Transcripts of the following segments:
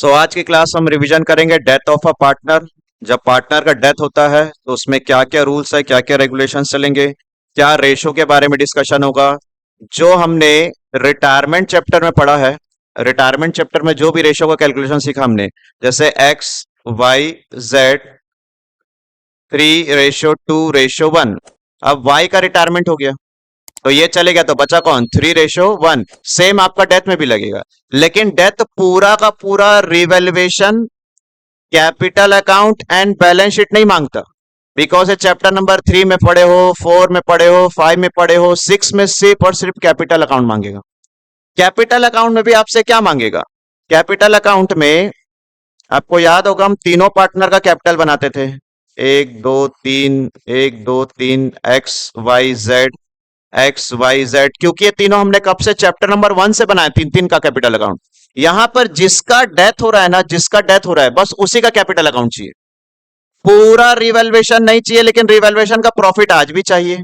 आज की क्लास हम रिवीजन करेंगे डेथ ऑफ अ पार्टनर। जब पार्टनर का डेथ होता है तो उसमें क्या क्या रूल्स है, क्या क्या रेगुलेशंस चलेंगे, क्या रेशो के बारे में डिस्कशन होगा, जो हमने रिटायरमेंट चैप्टर में पढ़ा है। रिटायरमेंट चैप्टर में जो भी रेशो का कैलकुलेशन सीखा हमने, जैसे एक्स वाई जेड 3:2:1। अब वाई का रिटायरमेंट हो गया तो ये चले गया, तो बचा कौन? 3:1। सेम आपका डेथ में भी लगेगा, लेकिन डेथ पूरा का पूरा revaluation capital account and balance sheet नहीं मांगता। बिकॉज ये चैप्टर नंबर 3 में पढ़े हो, 4 में पढ़े हो, 5 में पढ़े हो, 6 में सिर्फ और सिर्फ कैपिटल अकाउंट मांगेगा। कैपिटल अकाउंट में भी आपसे क्या मांगेगा? कैपिटल अकाउंट में आपको याद होगा हम तीनों पार्टनर का कैपिटल बनाते थे, 1 2 3, 1 2 3, एक्स वाई जेड, क्योंकि ये तीनों हमने कब से? चैप्टर नंबर 1 से बनाए, तीन तीन का कैपिटल अकाउंट। यहां पर जिसका डेथ हो रहा है ना, जिसका डेथ हो रहा है बस उसी का कैपिटल अकाउंट चाहिए। पूरा रिवैल्यूएशन नहीं चाहिए, लेकिन रिवैल्यूएशन का प्रॉफिट आज भी चाहिए।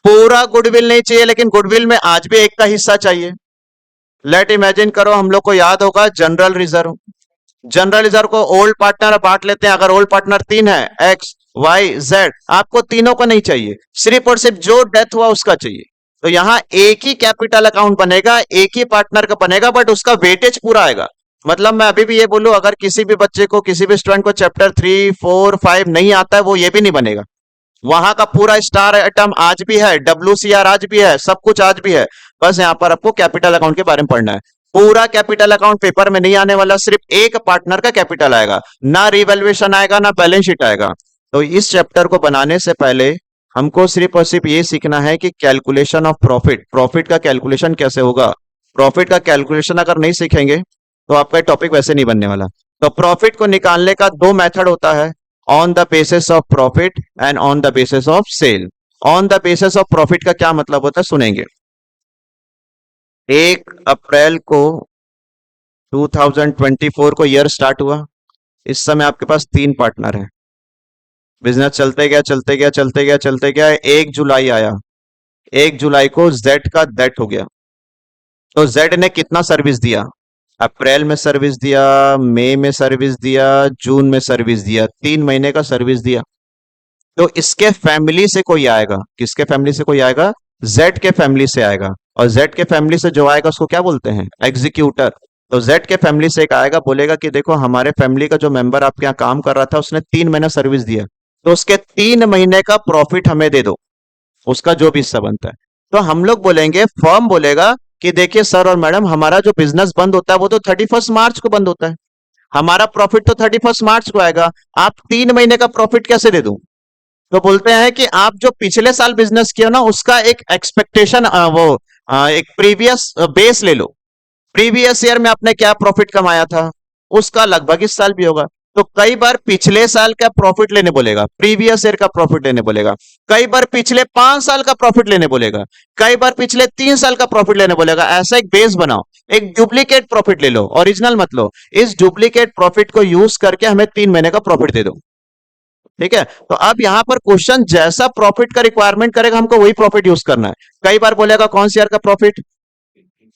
पूरा गुडविल नहीं चाहिए, लेकिन गुडविल में आज भी एक का हिस्सा चाहिए। लेट इमेजिन करो, हम लोग को याद होगा जनरल रिजर्व। जनरल रिजर्व को ओल्ड पार्टनर बांट लेते हैं। अगर ओल्ड पार्टनर 3 है, एक्स वाई जेड, आपको तीनों को नहीं चाहिए, सिर्फ और सिर्फ जो डेथ हुआ उसका चाहिए। तो यहां एक ही कैपिटल अकाउंट बनेगा, एक ही पार्टनर का बनेगा, बट उसका वेटेज पूरा आएगा। मतलब मैं अभी भी ये बोलूं, अगर किसी भी बच्चे को, किसी भी स्टूडेंट को चैप्टर 3 4 5 नहीं आता है, वो ये भी नहीं बनेगा। वहां का पूरा स्टार आइटम आज भी है, WCR आज भी है, सब कुछ आज भी है। बस यहां पर आपको कैपिटल अकाउंट के बारे में पढ़ना है। पूरा कैपिटल अकाउंट पेपर में नहीं आने वाला, सिर्फ एक पार्टनर का कैपिटल आएगा, ना रिवैल्यूएशन आएगा, ना बैलेंस शीट आएगा। तो इस चैप्टर को बनाने से पहले हमको सिर्फ और सिर्फ ये सीखना है कि कैलकुलेशन ऑफ प्रॉफिट, प्रॉफिट का कैलकुलेशन कैसे होगा। प्रॉफिट का कैलकुलेशन अगर नहीं सीखेंगे तो आपका टॉपिक वैसे नहीं बनने वाला। तो प्रॉफिट को निकालने का दो मेथड होता है, on the basis of profit and on the basis of sale. On the basis of profit का क्या मतलब होता है, सुनेंगे। 1 अप्रैल को 2024 को ईयर स्टार्ट हुआ। इस समय आपके पास 3 पार्टनर हैं। बिजनेस चलते गया चलते गया चलते गया चलते गया, 1 जुलाई आया। 1 जुलाई को जेड का डेथ हो गया। तो जेड ने कितना सर्विस दिया? अप्रैल में सर्विस दिया, मई में सर्विस दिया, जून में सर्विस दिया, 3 महीने का सर्विस दिया। तो इसके फैमिली से कोई आएगा, किसके फैमिली से कोई आएगा? जेड के फैमिली से आएगा। और जेड के फैमिली से जो आएगा उसको क्या बोलते हैं? एग्जीक्यूटर। तो जेड के फैमिली से एक आएगा, बोलेगा कि देखो हमारे फैमिली का जो मेंबर आपके यहाँ काम कर रहा था उसने 3 महीना सर्विस दिया, तो उसके 3 महीने का प्रॉफिट हमें दे दो, उसका जो भी हिस्सा बनता है। तो हम लोग बोलेंगे, फर्म बोलेगा कि देखिए सर और मैडम, हमारा जो बिजनेस बंद होता है वो तो 31 मार्च को बंद होता है, हमारा प्रॉफिट तो 31 मार्च को आएगा, आप 3 महीने का प्रॉफिट कैसे दे दूं? तो बोलते हैं कि आप जो पिछले साल बिजनेस किया ना, उसका एक एक्सपेक्टेशन, एक प्रीवियस बेस ले लो। प्रीवियस ईयर में आपने क्या प्रॉफिट कमाया था, उसका लगभग इस साल भी होगा। तो कई बार पिछले साल का प्रॉफिट लेने बोलेगा, प्रीवियस ईयर का प्रॉफिट लेने बोलेगा। कई बार पिछले 5 साल का प्रॉफिट लेने बोलेगा। कई बार पिछले 3 साल का प्रॉफिट लेने बोलेगा। ऐसा एक बेस बनाओ, एक डुप्लीकेट प्रॉफिट ले लो, ओरिजिनल मत लो। इस डुप्लीकेट प्रॉफिट को यूज करके हमें 3 महीने का प्रॉफिट दे दो। ठीक है, तो अब यहां पर क्वेश्चन जैसा प्रॉफिट का रिक्वायरमेंट करेगा, हमको वही प्रॉफिट यूज करना है। कई बार बोलेगा कौन सी ईयर का प्रॉफिट,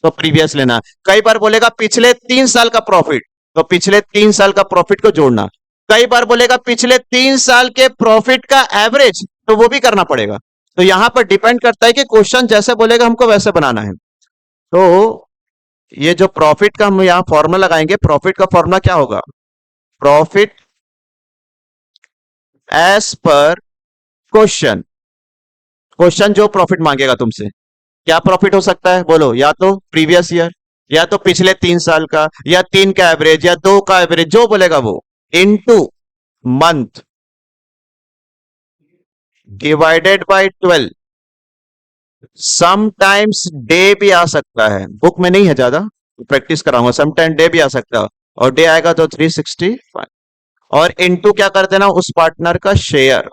तो प्रीवियस लेना। कई बार बोलेगा पिछले 3 साल का प्रॉफिट, तो पिछले 3 साल का प्रॉफिट को जोड़ना। कई बार बोलेगा पिछले 3 साल के प्रॉफिट का एवरेज, तो वो भी करना पड़ेगा। तो यहां पर डिपेंड करता है कि क्वेश्चन जैसे बोलेगा हमको वैसे बनाना है। तो ये जो प्रॉफिट का हम यहां फॉर्मूला लगाएंगे, प्रॉफिट का फॉर्मूला क्या होगा? Profit as per question. Question जो प्रॉफिट मांगेगा तुमसे, क्या प्रॉफिट हो सकता है बोलो? या तो प्रीवियस ईयर, या तो पिछले 3 साल का, या 3 का एवरेज, या 2 का एवरेज, जो बोलेगा वो, into month divided by 12। Sometimes day भी आ सकता है, बुक में नहीं है ज्यादा, प्रैक्टिस कराऊंगा। समटाइम डे भी आ सकता है, और डे आएगा तो 365। और इनटू क्या कर देना? उस पार्टनर का शेयर।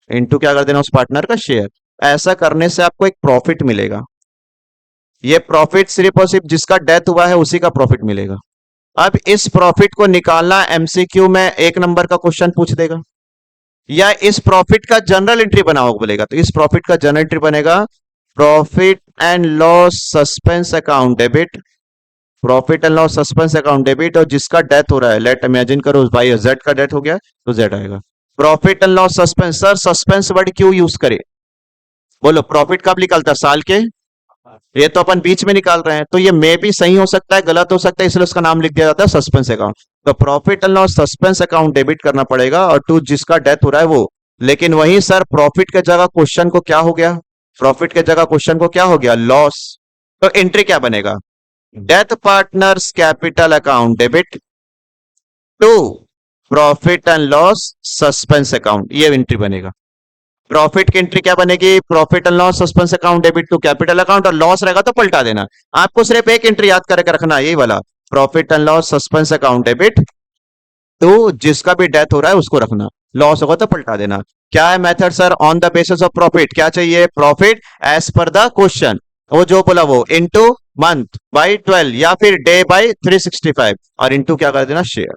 इनटू क्या कर देना? उस पार्टनर का शेयर। ऐसा करने से आपको एक प्रॉफिट मिलेगा। ये प्रॉफिट सिर्फ और सिर्फ जिसका डेथ हुआ है उसी का प्रॉफिट मिलेगा। अब इस प्रॉफिट को निकालना, MCQ में 1 नंबर का क्वेश्चन पूछ देगा, या इस प्रॉफिट का जनरल एंट्री बनाओ बोलेगा, तो इस प्रॉफिट का जनरल एंट्री बनेगा profit and loss suspense account debit profit and loss suspense account debit, और जिसका डेथ हो रहा है, लेट इमेजिन करो भाई जेड का डेथ हो गया तो जेड आएगा। Profit and loss suspense, sir suspense word क्यों यूज करे? बोलो प्रॉफिट कब निकलता है? साल के, ये तो अपन बीच में निकाल रहे हैं, तो ये मे भी सही हो सकता है गलत हो सकता है, इसलिए उसका नाम लिख दिया जाता है सस्पेंस अकाउंट। तो profit and loss suspense account debit करना पड़ेगा, और टू जिसका डेथ हो रहा है वो। लेकिन वहीं सर प्रॉफिट के जगह क्वेश्चन को क्या हो गया? प्रॉफिट के जगह क्वेश्चन को क्या हो गया? लॉस। तो एंट्री क्या बनेगा? Death partners capital account debit to profit and loss suspense account, ये एंट्री बनेगा। प्रॉफिट की एंट्री क्या बनेगी? Profit and loss suspense account debit to capital account, और लॉस रहेगा तो पलटा देना। आपको सिर्फ एक एंट्री याद करके रखना है, यही वाला, profit and loss suspense account debit to जिसका भी डेथ हो रहा है उसको रखना, लॉस होगा तो पलटा देना। क्या है method sir? On the basis of profit, क्या चाहिए? Profit as per the question, वो जो बोला वो, इनटू मंथ बाई 12 या फिर डे बाई 365, और इनटू क्या कर देना? शेयर।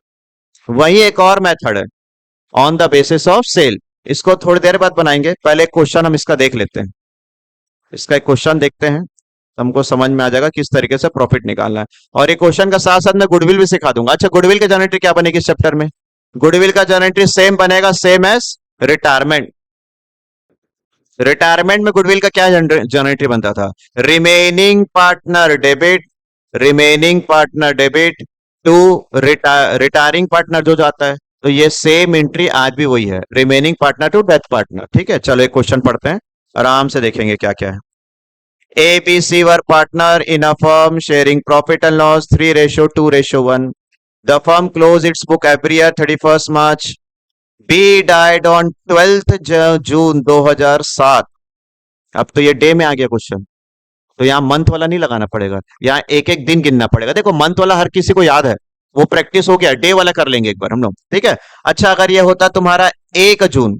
वही एक और मेथड है, on the basis of sale, इसको थोड़ी देर बाद बनाएंगे, पहले क्वेश्चन हम इसका देख लेते हैं। इसका एक क्वेश्चन देखते हैं, हमको समझ में आ जाएगा किस तरीके से प्रॉफिट निकालना है। और एक क्वेश्चन का साथ साथ मैं गुडविल भी सिखा दूंगा। अच्छा, गुडविल की जनरेटरी क्या बनेगी इस चैप्टर में? गुडविल का जनरेटरी सेम बनेगा, सेम एज रिटायरमेंट। रिटायरमेंट में गुडविल का क्या जनरेटरी बनता था? Remaining partner debit, remaining partner debit to retiring partner जो जाता है, तो ये सेम एंट्री आज भी वही है, remaining partner to death partner. ठीक है, चलो एक क्वेश्चन पढ़ते हैं, आराम से देखेंगे क्या क्या है। A, B, C were partner in a firm sharing profit and loss 3:2:1. The firm closed its book every year 31st March. B died on 12th June 2007. अब तो ये डे में आ गया क्वेश्चन, तो यहाँ मंथ वाला नहीं लगाना पड़ेगा, यहाँ एक एक दिन गिनना पड़ेगा। देखो मंथ वाला हर किसी को याद है, वो प्रैक्टिस हो गया, डे वाला कर लेंगे एक बार हम लोग, ठीक है। अच्छा, अगर ये होता तुम्हारा 1 जून,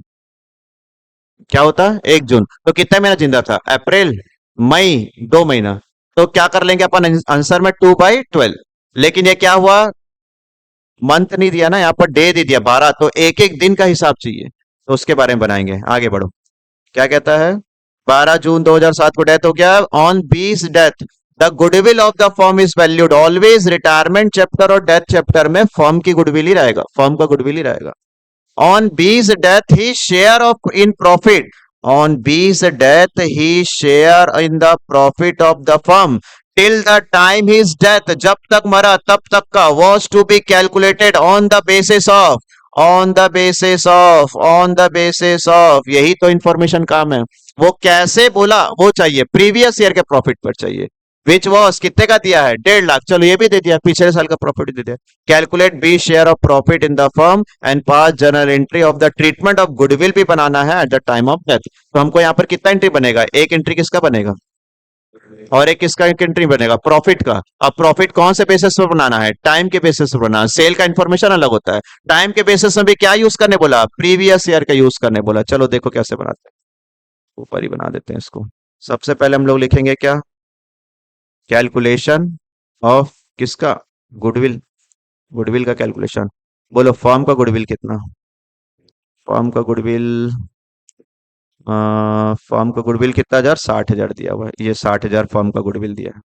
क्या होता? 1 जून, तो कितना महीना जिंदा था? अप्रैल, मई, 2 महीना। तो क्या कर लेंगे अपन आंसर में? 2/12। लेकिन ये क्या हुआ? मंथ नहीं दिया ना, यहाँ पर डे दे दिया 12, तो एक एक दिन का हिसाब चाहिए, तो उसके बारे में बनाएंगे। आगे बढ़ो, क्या कहता है? 12 जून 2007 को डेथ हो गया। On 20 death the goodwill of the firm is valued, always retirement chapter और डेथ चैप्टर में फर्म की गुडविल ही रहेगा, फर्म का गुडविल ही रहेगा। On B's death, his share of in profit. On B's death, his share in the profit of the firm till the time his death, जब तक मरा तब तक का, was to be calculated on the basis of, on the basis of, on the basis of, यही तो information काम है। वो कैसे बोला वो चाहिए, प्रीवियस ईयर के प्रॉफिट पर चाहिए। विच वॉज कितने का दिया है? 1.5 लाख, चलो ये भी दे दिया, पिछले साल का प्रॉफिट दे दिया। Calculate B share of profit in the firm and pass journal entry of the treatment of goodwill भी बनाना है at the time of death. तो हमको यहाँ पर कितना एंट्री बनेगा? एक एंट्री किसका बनेगा और एक किसका एक एंट्री बनेगा? प्रॉफिट का। अब प्रॉफिट कौन से बेसिस पर बनाना है? टाइम के बेसिस पर बनाना। सेल का इंफॉर्मेशन अलग होता है, टाइम के बेसिस में भी क्या यूज करने बोला? प्रीवियस ईयर का यूज करने बोला। चलो देखो कैसे बनाते हैं, ऊपर ही बना देते हैं इसको। सबसे पहले हम लोग लिखेंगे क्या? कैलकुलेशन ऑफ किसका? गुडविल, गुडविल का कैलकुलेशन। बोलो फर्म का गुडविल कितना? फर्म का गुडविल, फर्म का गुडविल कितना? 60,000 दिया हुआ है, ये 60,000 फर्म का गुडविल दिया है।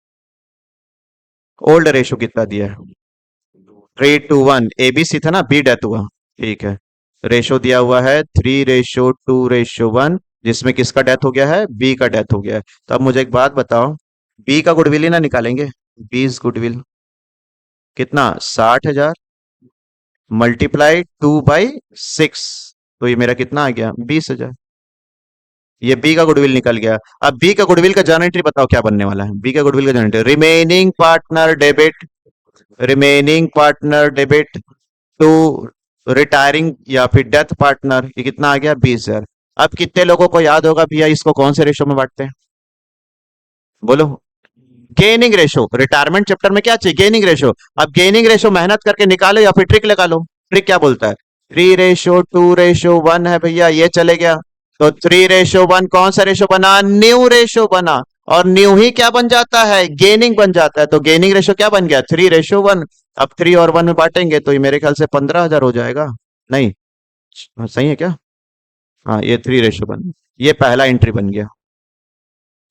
ओल्ड रेशो कितना दिया है? 3:1। एबीसी था ना, बी डेथ हुआ, ठीक है। रेशो दिया हुआ है 3:2:1, जिसमें किसका डेथ हो गया है? बी का डेथ हो गया है। तो अब मुझे एक बात बताओ, बी का गुडविल ही ना निकालेंगे? बीस गुडविल कितना? 60,000 मल्टीप्लाई 2/6, तो ये मेरा कितना आ गया? 20,000। ये बी का गुडविल निकल गया। अब बी का गुडविल का जनरेटरी बताओ क्या बनने वाला है? बी का गुडविल का जनरेटरी, remaining partner debit, remaining partner debit to retiring या फिर डेथ पार्टनर, ये कितना आ गया? 20,000। अब कितने लोगों को याद होगा भैया इसको कौन से रेशो में बांटते हैं? बोलो। Gaining ratio. रिटायरमेंट चैप्टर में क्या चाहिए? Gaining ratio. अब गेनिंग रेशो मेहनत करके निकालो या फिर ट्रिक लगा लो। ट्रिक क्या बोलता है? 3:2:1 है भैया, ये चले गया, तो 3:1 कौन सा रेशो बना? न्यू रेशो बना, और न्यू ही क्या बन जाता है? गेनिंग बन जाता है। तो गेनिंग रेशो क्या बन गया? 3:1। अब 3 और 1 में बांटेंगे तो ये मेरे ख्याल से 15,000 हो जाएगा। नहीं, सही है क्या? हाँ, ये 3 रेशो बन, ये पहला एंट्री बन गया,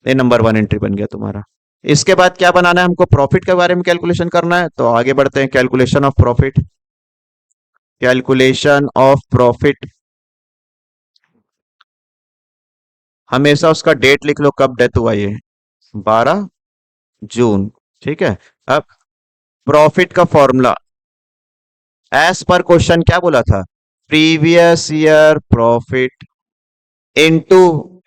ये नंबर 1 एंट्री बन गया तुम्हारा। इसके बाद क्या बनाना है हमको, प्रॉफिट के बारे में कैलकुलेशन करना है, तो आगे बढ़ते हैं। Calculation of profit, calculation of profit, हमेशा उसका डेट लिख लो कब डेथ हुआ ये, 12 जून। ठीक है। अब प्रॉफिट का फॉर्मूला एज पर क्वेश्चन क्या बोला था, previous year profit into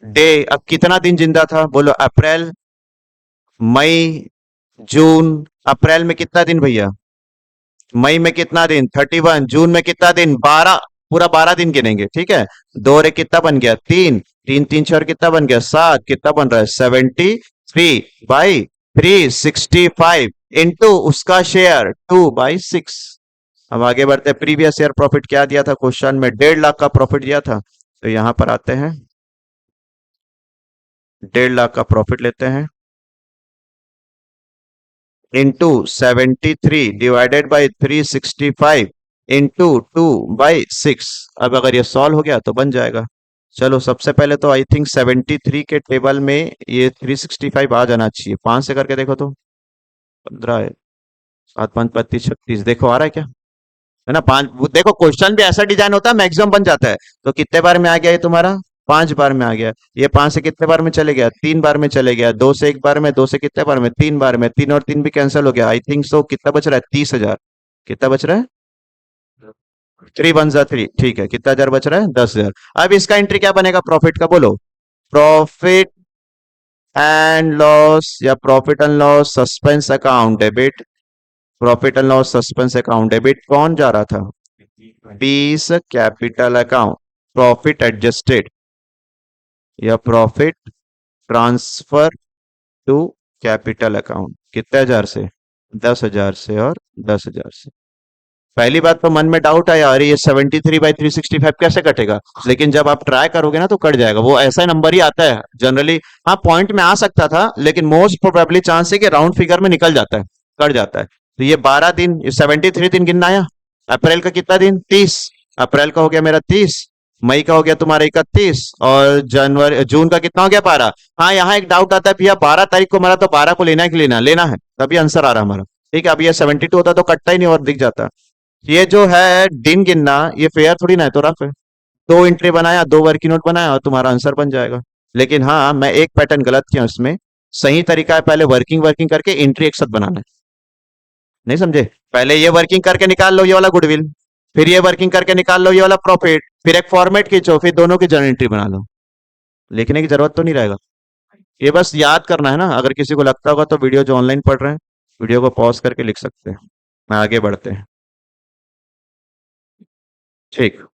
day. अब कितना दिन जिंदा था बोलो, अप्रैल, मई, जून। अप्रैल में कितना दिन भैया, मई में कितना दिन 31, जून में कितना दिन 12, पूरा 12 दिन गिनेंगे। ठीक है। दो रे कितना बन गया, तीन, तीन तीन चार कितना बन गया, सात, कितना बन रहा है 73/365 इंटू उसका शेयर 2/6। अब आगे बढ़ते हैं। प्रीवियस ईयर प्रॉफिट क्या दिया था क्वेश्चन में, 1.5 लाख का प्रॉफिट दिया था, तो यहां पर आते हैं 1.5 लाख का प्रॉफिट लेते हैं, इंटू 73 डिवाइडेड बाई 365 इंटू 2/6। अब अगर ये सॉल्व हो गया तो बन जाएगा। चलो सबसे पहले तो आई थिंक 73 के टेबल में ये 365 आ जाना चाहिए, 5 से करके देखो तो 15 है, 7 5 35 36, देखो आ रहा है क्या, है ना। पांच, वो देखो क्वेश्चन भी ऐसा डिजाइन होता है मैक्सिमम बन जाता है। तो कितने बार में आ गया ये तुम्हारा, 5 बार में आ गया। ये 5 से कितने बार में चले गया, 3 बार में चले गया। 2 से 1 बार में, 2 से कितने बार में, 3 बार में। 3 और 3 भी कैंसिल हो गया। आई थिंक सो कितना बच रहा है, 30,000। कितना बच रहा है, 3 1 3, ठीक है। कितना हजार बच रहा है, 10,000। अब इसका एंट्री क्या बनेगा प्रॉफिट का बोलो, प्रॉफिट एंड लॉस या profit and loss suspense account debit, profit and loss suspense account debit कौन जा रहा था, 20 कैपिटल अकाउंट, प्रॉफिट एडजस्टेड या profit transfer to capital account, कितने हजार से, 10,000 से और 10,000 से। पहली बात तो मन में डाउट आया, अरे ये 73/365 कैसे कटेगा, लेकिन जब आप ट्राई करोगे ना तो कट जाएगा, वो ऐसा नंबर ही आता है जनरली। हाँ पॉइंट में आ सकता था, लेकिन मोस्ट प्रोबेबली चांस है कि राउंड फिगर में निकल जाता है, कट जाता है। तो ये 12 दिन, ये 73 दिन गिनना आया। अप्रैल का कितना दिन, 30, अप्रैल का हो गया मेरा 30, मई का हो गया तुम्हारा 31, और जनवरी जून का कितना हो गया 12। हाँ यहाँ एक डाउट आता है भैया 12 तारीख को मरा तो 12 को लेना है कि लेना लेना है, तभी आंसर आ रहा है हमारा। ठीक है। अब ये 72 होता तो कटता ही नहीं और दिख जाता। ये जो है दिन गिनना, ये फेयर थोड़ी ना है, तो रफ है। दो एंट्री बनाया, दो वर्किंग नोट बनाया और तुम्हारा आंसर बन जाएगा। लेकिन हाँ मैं एक पैटर्न गलत किया उसमें, सही तरीका है पहले वर्किंग वर्किंग करके एंट्री एक साथ बनाना है। नहीं समझे, पहले ये वर्किंग करके निकाल लो ये वाला गुडविल, फिर ये वर्किंग करके निकाल लो ये वाला प्रॉफिट, फिर एक फॉर्मेट खींचो, फिर दोनों की जर्नल एंट्री बना लो। लिखने की जरूरत तो नहीं रहेगा, ये बस याद करना है ना। अगर किसी को लगता होगा तो वीडियो जो ऑनलाइन पढ़ रहे हैं, वीडियो को पॉज करके लिख सकते हैं। मैं आगे बढ़ते हैं। ठीक,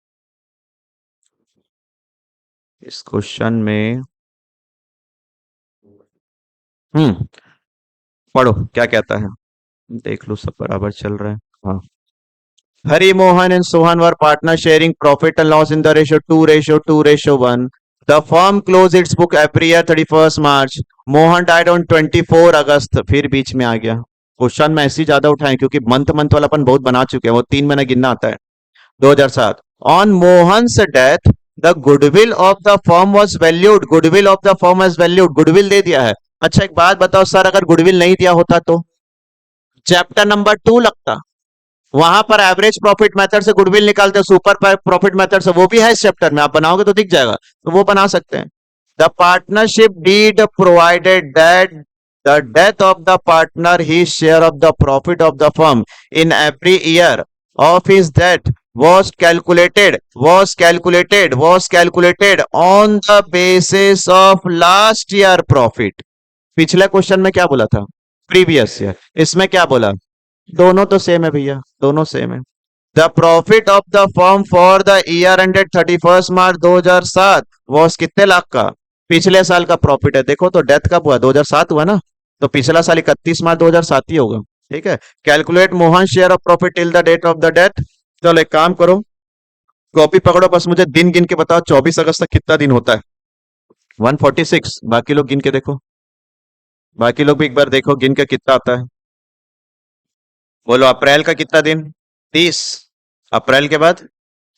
इस क्वेश्चन में हम्म पढ़ो क्या कहता है, देख लो सब बराबर चल रहा है। हाँ, Hari Mohan and Sohan were partners sharing profit and loss in the ratio 2:2:1. The firm closed its book every year 31st March. Mohan died on 24 अगस्त। फिर बीच में आ गया। क्वेश्चन में ऐसे ही ज्यादा उठाएं क्योंकि मंथ मंथ वाला अपन बहुत बना चुके हैं, वो 3 महीना गिनना आता है। 2007, on Mohan's death the goodwill of the firm was valued, goodwill of the firm was valued, goodwill दे दिया है। अच्छा एक बात बताओ सर, अगर गुडविल नहीं दिया होता तो चैप्टर नंबर 2 लगता, वहां पर एवरेज प्रॉफिट मेथड से गुडविल निकालते हैं, सुपर प्रॉफिट मेथड से, वो भी है इस चैप्टर में, आप बनाओगे तो दिख जाएगा, तो वो बना सकते हैं। The partnership deed provided that the death of the partner he share of the profit of the firm in every year of his death was calculated on the basis of last year profit। पिछले question में क्या बोला था, previous year, इसमें क्या बोला, दोनों तो सेम है भैया, दोनों सेम है। The profit of the firm for the year ended 31 March 2007 was कितने लाख का, पिछले साल का प्रॉफिट है। देखो तो डेथ कब हुआ, 2007 हुआ ना, तो पिछला साल 31 मार्च 2007 ही होगा। ठीक है। Calculate Mohan share of profit till the date of the death. चलो एक काम करो, कॉपी पकड़ो, बस मुझे दिन गिन के बताओ 24 अगस्त तक कितना दिन होता है, 146। बाकी लोग गिन के देखो, बाकी लोग भी एक बार देखो गिन के कितना आता है। बोलो अप्रैल का कितना दिन, 30, अप्रैल के बाद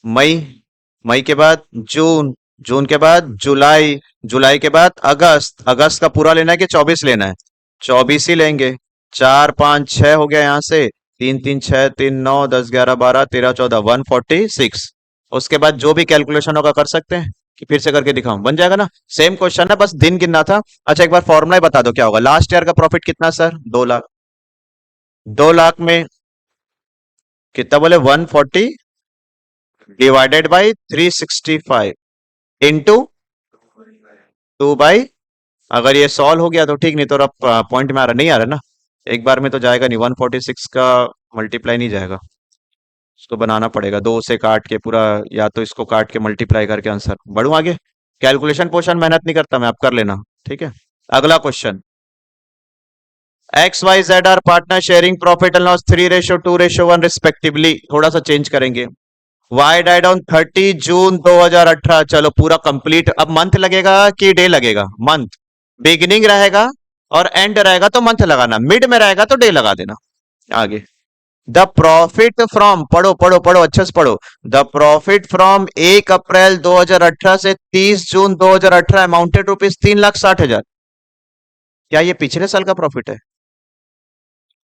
मई, मई के बाद जून, जून के बाद जुलाई, जुलाई के बाद अगस्त, अगस्त का पूरा लेना है कि 24 लेना है, 24 ही लेंगे। 4 5 6 हो गया यहाँ से, 3 3 6 3 9 10 11 12 13 14, 146। उसके बाद जो भी कैलकुलेशन होगा कर सकते हैं कि फिर से करके दिखाऊं, बन जाएगा ना। सेम क्वेश्चन है, बस दिन गिनना था। अच्छा एक बार फॉर्मूला ही बता दो क्या होगा। लास्ट ईयर का प्रॉफिट कितना सर? 2 लाख। 2 लाख में कितना बोले? 140 डिवाइडेड बाई 365 इंटू 2 बाई, अगर ये सॉल्व हो गया तो ठीक, नहीं तो अब पॉइंट में आ रहा, नहीं आ रहा ना, एक बार में तो जाएगा नहीं। 146 का मल्टीप्लाई नहीं जाएगा, इसको बनाना पड़ेगा, 2 से काट के पूरा, या तो इसको काट के मल्टीप्लाई करके आंसर। बढ़ू आगे, कैलकुलेशन पोर्शन मेहनत नहीं करता मैं, आप कर लेना। ठीक है, अगला question. X Y Z are partner sharing profit and loss 3:2:1 respectively. थोड़ा सा चेंज करेंगे। Y died on 30 June 2018। चलो पूरा कंप्लीट। अब मंथ लगेगा कि डे लगेगा? मंथ। बिगिनिंग रहेगा और एंड रहेगा तो मंथ लगाना, मिड में रहेगा तो डे लगा देना। आगे, द प्रॉफिट फ्रॉम, पढ़ो पढ़ो पढ़ो अच्छे से पढ़ो। द प्रॉफिट फ्रॉम 1 अप्रैल 2018 से 30 जून 2018 अमाउंटेड ₹3,60,000। क्या ये पिछले साल का प्रॉफिट है?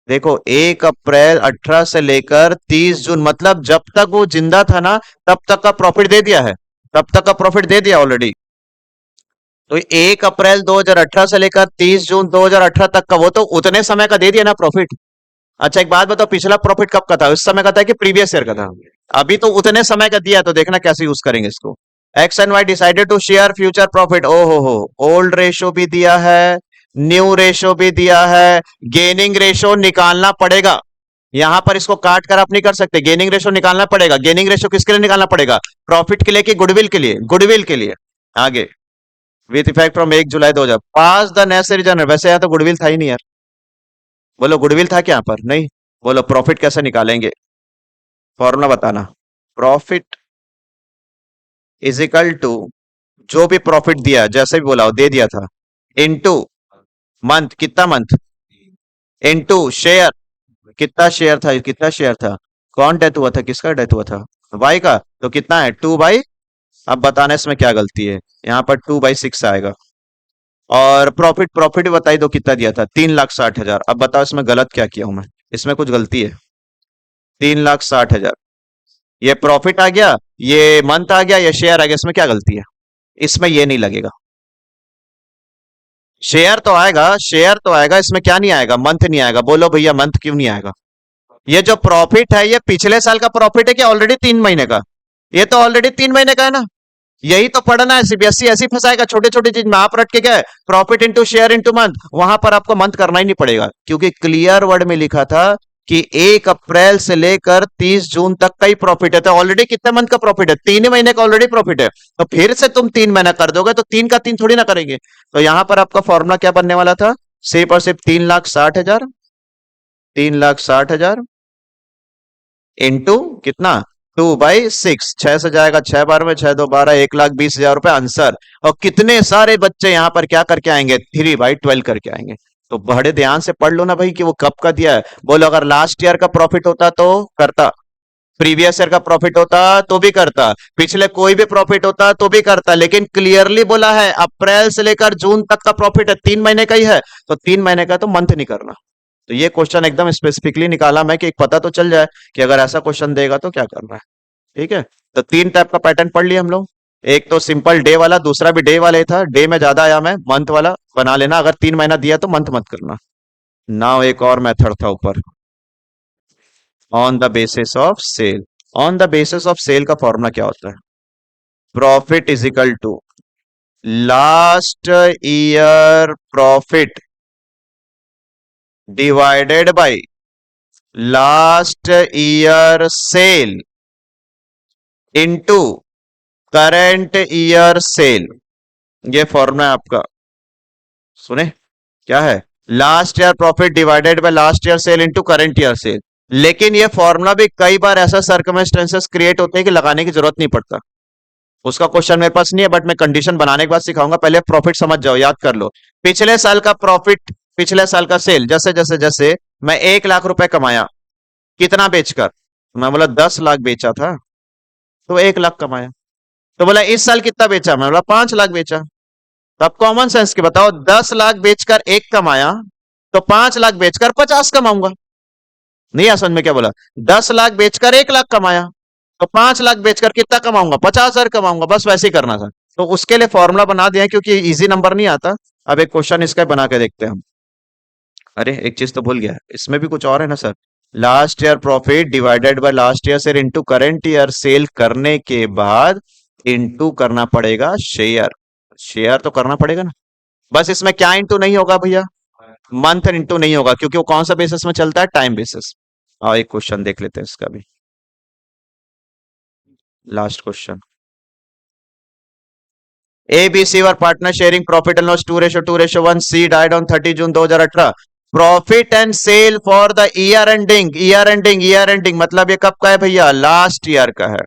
देखो, 1 अप्रैल 18 से लेकर 30 जून, मतलब जब तक वो जिंदा था ना, तब तक का प्रॉफिट दे दिया है, तब तक का प्रॉफिट दे दिया ऑलरेडी। तो 1 अप्रैल 2018 से लेकर 30 जून 2018 तक का, वो तो उतने समय का दे दिया ना प्रॉफिट। अच्छा एक बात बताओ, पिछला प्रॉफिट कब का था? उस समय का था कि प्रीवियस ईयर का था? अभी तो उतने समय का दिया, तो देखना कैसे यूज करेंगे इसको। X and Y decided to share future profit. ओ हो, ओल्ड रेशो भी दिया है, न्यू रेशो भी दिया है, गेनिंग रेशो निकालना पड़ेगा। यहां पर इसको काट कर आप नहीं कर सकते, गेनिंग रेशो निकालना पड़ेगा। गेनिंग रेशो किसके लिए निकालना पड़ेगा? प्रॉफिट के लिए कि गुडविल के लिए? गुडविल के लिए। आगे, with effect from 1 July 2000 pass the necessary general. वैसे यहां तो गुडविल था ही नहीं यार, बोलो गुडविल था क्या यहाँ पर? नहीं। बोलो प्रॉफिट कैसे निकालेंगे, फॉर्मूला बताना। प्रॉफिट इज इक्वल टू, जो भी प्रॉफिट दिया, जैसे भी बोला दे दिया था, इनटू मंथ, कितना मंथ, इनटू शेयर, कितना शेयर था, कितना शेयर था, कौन डेथ हुआ था, किसका डेथ हुआ था, वाई का, तो कितना है 2/। अब बताना इसमें क्या गलती है, यहाँ पर 2/6 आएगा। और प्रॉफिट, प्रॉफिट बताई दो कितना दिया था, 3,60,000। अब बताओ इसमें गलत क्या किया हूं मैं, इसमें कुछ गलती है? 3,60,000, ये प्रॉफिट आ गया, ये मंथ आ गया, ये शेयर आ गया, इसमें क्या गलती है? इसमें ये नहीं लगेगा। शेयर तो आएगा, शेयर तो आएगा, इसमें क्या नहीं आएगा? मंथ नहीं आएगा। बोलो भैया मंथ क्यों नहीं आएगा? ये जो प्रॉफिट है, ये पिछले साल का प्रॉफिट है कि ऑलरेडी 3 महीने का? ये तो ऑलरेडी 3 महीने का है ना। यही तो पढ़ना है, सीबीएसई ऐसी फंसाएगा छोटे छोटे चीज में। आप रट के क्या है, profit into share into month, वहां पर आपको मंथ करना ही नहीं पड़ेगा, क्योंकि क्लियर वर्ड में लिखा था कि 1 अप्रैल से लेकर 30 जून तक का ही प्रॉफिट है। तो ऑलरेडी कितने मंथ का प्रॉफिट है? 3 महीने का ऑलरेडी प्रॉफिट है। तो फिर से तुम 3 महीना कर दोगे तो 3 का 3 थोड़ी ना करेंगे। तो यहां पर आपका फॉर्मूला क्या बनने वाला था? सिर्फ और सिर्फ 3,60,000, 3,60,000 इंटू कितना, 2/6। 6 से जाएगा 6 बार में, 6 2 12, 1,20,000 रुपए आंसर। और कितने सारे बच्चे यहाँ पर क्या करके आएंगे, 3/12 करके आएंगे। तो बड़े ध्यान से पढ़ लो ना भाई कि वो कब का दिया है। बोलो अगर लास्ट ईयर का प्रॉफिट होता तो करता, प्रीवियस ईयर का प्रॉफिट होता तो भी करता, पिछले कोई भी प्रॉफिट होता तो भी करता, लेकिन क्लियरली बोला है अप्रैल से लेकर जून तक का प्रॉफिट है, 3 महीने का ही है, तो 3 महीने का तो मंथ नहीं करना। तो ये क्वेश्चन एकदम स्पेसिफिकली निकाला मैं कि एक पता तो चल जाए कि अगर ऐसा क्वेश्चन देगा तो क्या करना है। ठीक है, तो 3 टाइप का पैटर्न पढ़ लिया हम लोग। एक तो सिंपल डे वाला, दूसरा भी डे वाला ही था, डे में ज्यादा आया, मैं मंथ वाला बना लेना, अगर 3 महीना दिया तो मंथ मत करना। नाउ एक और मेथड था ऊपर, on the basis of sale. On the basis of sale का फॉर्मूला क्या होता है? Profit is equal to last year profit divided by last year sale into current year sale. ये फॉर्मूला है आपका, सुने क्या है? Last year profit divided by last year sale into current year sale. लेकिन ये फॉर्मूला भी कई बार ऐसा सर्कमस्टेंसेस क्रिएट होते हैं कि लगाने की जरूरत नहीं पड़ता। उसका क्वेश्चन मेरे पास नहीं है, बट मैं कंडीशन बनाने के बाद सिखाऊंगा, पहले प्रॉफिट समझ जाओ, याद कर लो। पिछले साल का प्रॉफिट, पिछले साल का सेल, जैसे जैसे जैसे मैं 1 लाख रुपए कमाया, कितना बेचकर, मैं बोला 10 लाख बेचा था तो 1 लाख कमाया। तो बोला इस साल कितना बेचा, मैं बोला 5 लाख बेचा। तो अब कॉमन सेंस के बताओ, 10 लाख बेचकर 1 कमाया तो 5 लाख बेचकर 50 कमाऊंगा। नहीं आ समझ में क्या बोला? 10 लाख बेचकर 1 लाख कमाया, तो 5 लाख बेचकर कितना कमाऊंगा? 50,000 कमाऊंगा। बस वैसे ही करना था। तो उसके लिए फॉर्मूला बना दिया, क्योंकि इजी नंबर नहीं आता। अब एक क्वेश्चन इसका बना के देखते हैं हम। अरे एक चीज तो भूल गया, इसमें भी कुछ और है ना sir. Last year profit divided by last year sale into current year cell करने के बाद इनटू करना पड़ेगा शेयर। शेयर तो करना पड़ेगा ना। बस इसमें क्या इंटू नहीं होगा भैया? मंथ इंटू नहीं होगा, क्योंकि वो कौन सा बेसिस में चलता है? Time basis. और एक क्वेश्चन देख लेते हैं इसका भी, last question. A B C were partner sharing profit and loss 2:2:1। C died on 30 June 2018। Profit and sale for the year ending, year ending, year ending मतलब ये कब का है भैया? लास्ट ईयर का है।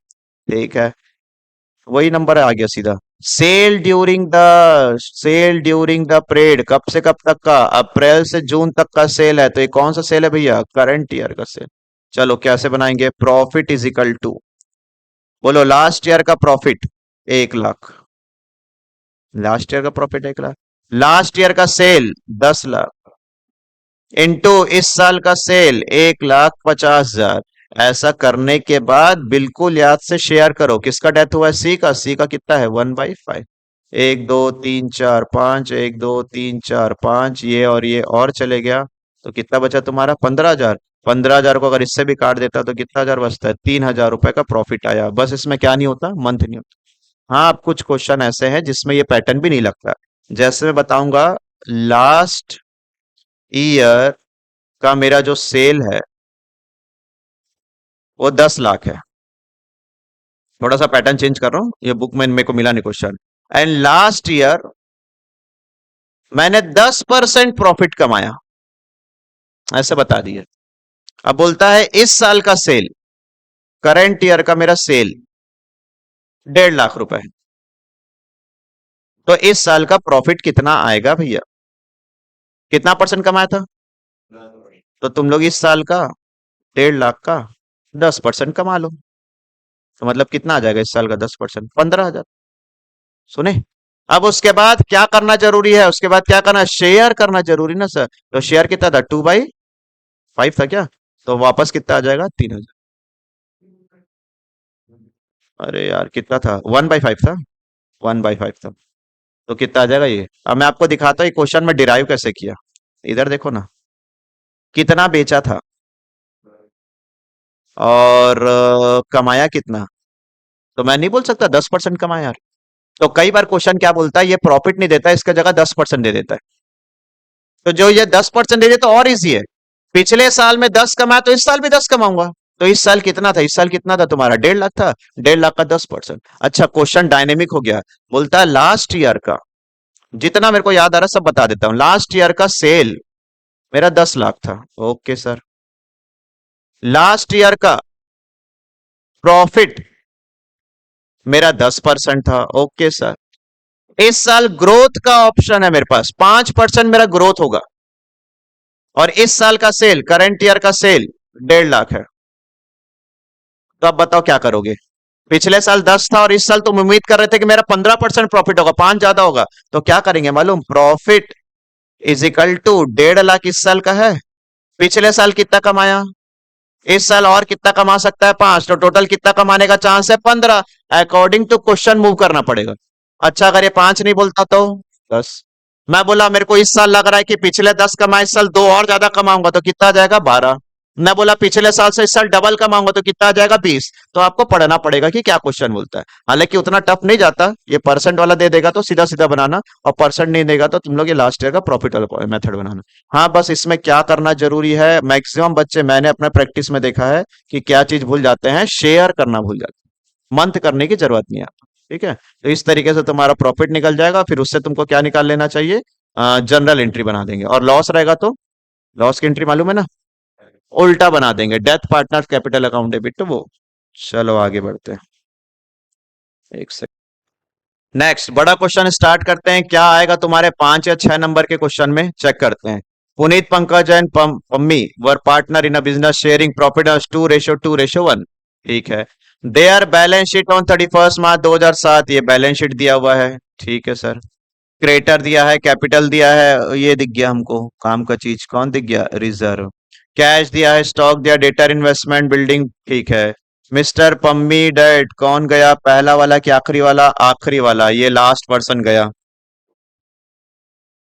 ठीक है, वही नंबर आ गया सीधा। सेल ड्यूरिंग द परेड, कब से कब तक का? अप्रैल से जून तक का सेल है, तो ये कौन सा सेल है भैया? करंट ईयर का सेल। चलो कैसे बनाएंगे? प्रॉफिट इज इक्वल टू, बोलो लास्ट ईयर का प्रॉफिट 1 लाख, लास्ट ईयर का प्रॉफिट 1 लाख, लास्ट ईयर का सेल 10 लाख, इनटू इस साल का सेल 1,50,000। ऐसा करने के बाद बिल्कुल याद से शेयर करो, किसका डेथ हुआ है? सी का। सी का कितना है? 1/5। 1 2 3 4 5, 1 2 3 4 5, ये और चले गया, तो कितना बचा तुम्हारा? 15,000। 15,000 को अगर इससे भी काट देता तो कितना हजार बचता है? 3,000 रुपए का प्रॉफिट आया। बस इसमें क्या नहीं होता? मंथ नहीं होता। हाँ, अब कुछ क्वेश्चन ऐसे हैं जिसमें ये पैटर्न भी नहीं लगता। जैसे मैं बताऊंगा, लास्ट ईयर का मेरा जो सेल है वो 10 लाख है। थोड़ा सा पैटर्न चेंज कर रहा हूं, ये बुक में मेरे को मिला नहीं क्वेश्चन। एंड लास्ट ईयर मैंने 10% प्रॉफिट कमाया, ऐसे बता दिया। अब बोलता है इस साल का सेल, करंट ईयर का मेरा सेल 1.5 लाख रुपए है, तो इस साल का प्रॉफिट कितना आएगा भैया? कितना परसेंट कमाया था? तो तुम लोग इस साल का 1.5 लाख का 10% कमा लो, तो मतलब कितना आ जाएगा इस साल का 10%? 15,000। सुने? अब उसके बाद क्या करना जरूरी है? उसके बाद क्या करना? शेयर करना जरूरी ना सर। तो शेयर कितना था? 2/5 था क्या? तो वापस कितना आ जाएगा? 3,000। अरे यार कितना था? 1/5 था। 1/5 था, तो कितना आ जाएगा ये? अब मैं आपको दिखाता हूँ क्वेश्चन में डिराइव कैसे किया। इधर देखो ना, कितना बेचा था और कमाया कितना। तो मैं नहीं बोल सकता 10% कमाया यार। तो कई बार क्वेश्चन क्या बोलता है, ये प्रॉफिट नहीं देता, इसका जगह 10% दे देता है। तो जो ये 10% दे दे तो और इजी है। पिछले साल में 10 कमाया, तो इस साल भी 10 कमाऊंगा। तो इस साल कितना था? इस साल कितना था तुम्हारा? 1.5 लाख था। 1.5 लाख का 10%। अच्छा, क्वेश्चन डायनेमिक हो गया। बोलता है लास्ट ईयर का, जितना मेरे को याद आ रहा है सब बता देता हूं। लास्ट ईयर का सेल मेरा 10 लाख था, ओके सर। लास्ट ईयर का प्रॉफिट मेरा 10% था, ओके सर। इस साल ग्रोथ का ऑप्शन है मेरे पास, 5% मेरा ग्रोथ होगा। और इस साल का सेल, करंट ईयर का सेल 1.5 लाख है। तो अब बताओ क्या करोगे? पिछले साल 10 था और इस साल तुम उम्मीद कर रहे थे कि मेरा 15% प्रॉफिट होगा, 5 ज्यादा होगा। तो क्या करेंगे मालूम? Profit is equal to 1.5 lakh इस साल का है, पिछले साल कितना कमाया, इस साल और कितना कमा सकता है? 5, तो टोटल कितना कमाने का चांस है? 15। अकॉर्डिंग टू क्वेश्चन मूव करना पड़ेगा। अच्छा, अगर ये 5 नहीं बोलता तो 10। मैं बोला मेरे को इस साल लग रहा है कि पिछले 10 कमाए, इस साल 2 और ज्यादा कमाऊंगा, तो कितना आ जाएगा? 12। मैं बोला पिछले साल से इस साल डबल कमाऊंगा, तो कितना आ जाएगा? 20। तो आपको पढ़ना पड़ेगा कि क्या क्वेश्चन बोलता है। हालांकि उतना टफ नहीं जाता, ये परसेंट वाला दे देगा तो सीधा सीधा बनाना, और परसेंट नहीं देगा तो तुम लोग ये लास्ट ईयर का प्रॉफिट वाला मेथड बनाना। हाँ, बस इसमें क्या करना जरूरी है, मैक्सिमम बच्चे मैंने अपना प्रैक्टिस में देखा है कि क्या चीज भूल जाते हैं? शेयर करना भूल जाते हैं। मंथ करने की जरूरत नहीं है। ठीक है, तो इस तरीके से तुम्हारा प्रॉफिट निकल जाएगा। फिर उससे तुमको क्या निकाल लेना चाहिए? जनरल एंट्री बना देंगे। और लॉस रहेगा तो लॉस की एंट्री मालूम है ना, उल्टा बना देंगे, death partner capital account debit, तो वो। चलो आगे बढ़ते हैं, एक सेकंड। नेक्स्ट बड़ा क्वेश्चन स्टार्ट करते हैं। क्या आएगा तुम्हारे 5 या 6 नंबर के क्वेश्चन में? चेक करते हैं। Puneet, Pankaj and Pammi were partner in a business sharing profit 2:2:1। ठीक है। देयर बैलेंस शीट ऑन 31 मार्च 2007, ये बैलेंस शीट दिया हुआ है। ठीक है सर। क्रेडिटर दिया है, कैपिटल दिया है, ये दिख गया हमको, काम का चीज कौन दिख गया, रिजर्व। कैश दिया है, स्टॉक दिया, डेटर, इन्वेस्टमेंट, बिल्डिंग, ठीक है। मिस्टर पम्मी डेट कौन गया, पहला वाला कि आखिरी वाला, आखिरी वाला, ये लास्ट पर्सन गया।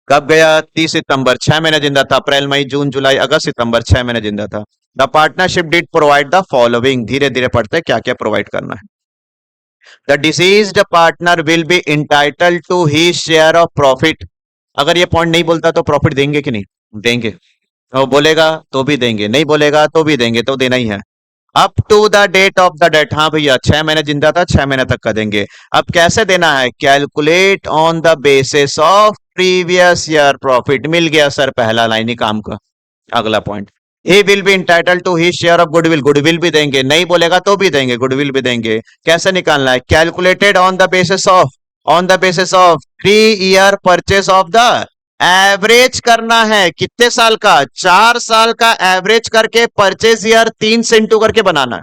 कब गया, 30 सितंबर, 6 महीने जिंदा था, अप्रैल मई जून जुलाई अगस्त सितंबर, 6 महीने जिंदा था। The partnership deed provide the following, धीरे धीरे पढ़ते क्या क्या प्रोवाइड करना है। The deceased partner will be entitled to he share of profit. अगर ये पॉइंट नहीं बोलता तो प्रॉफिट देंगे कि नहीं, देंगे। और बोलेगा तो भी देंगे, नहीं बोलेगा तो भी देंगे, तो देना ही है। Up to the date of the date, हाँ भैया 6 महीने जिंदा था, 6 महीने तक का देंगे। अब कैसे देना है, calculate on the basis of previous year profit, मिल गया सर पहला लाइन ही काम का। अगला point, he will be entitled to his share of goodwill, goodwill भी देंगे, नहीं बोलेगा तो भी देंगे, गुडविल भी देंगे। कैसे निकालना है, calculated on the basis of 3 year purchase of the, average करना है कितने साल का, 4 साल का एवरेज करके परचेज ईयर 3 से इंटू करके बनाना है।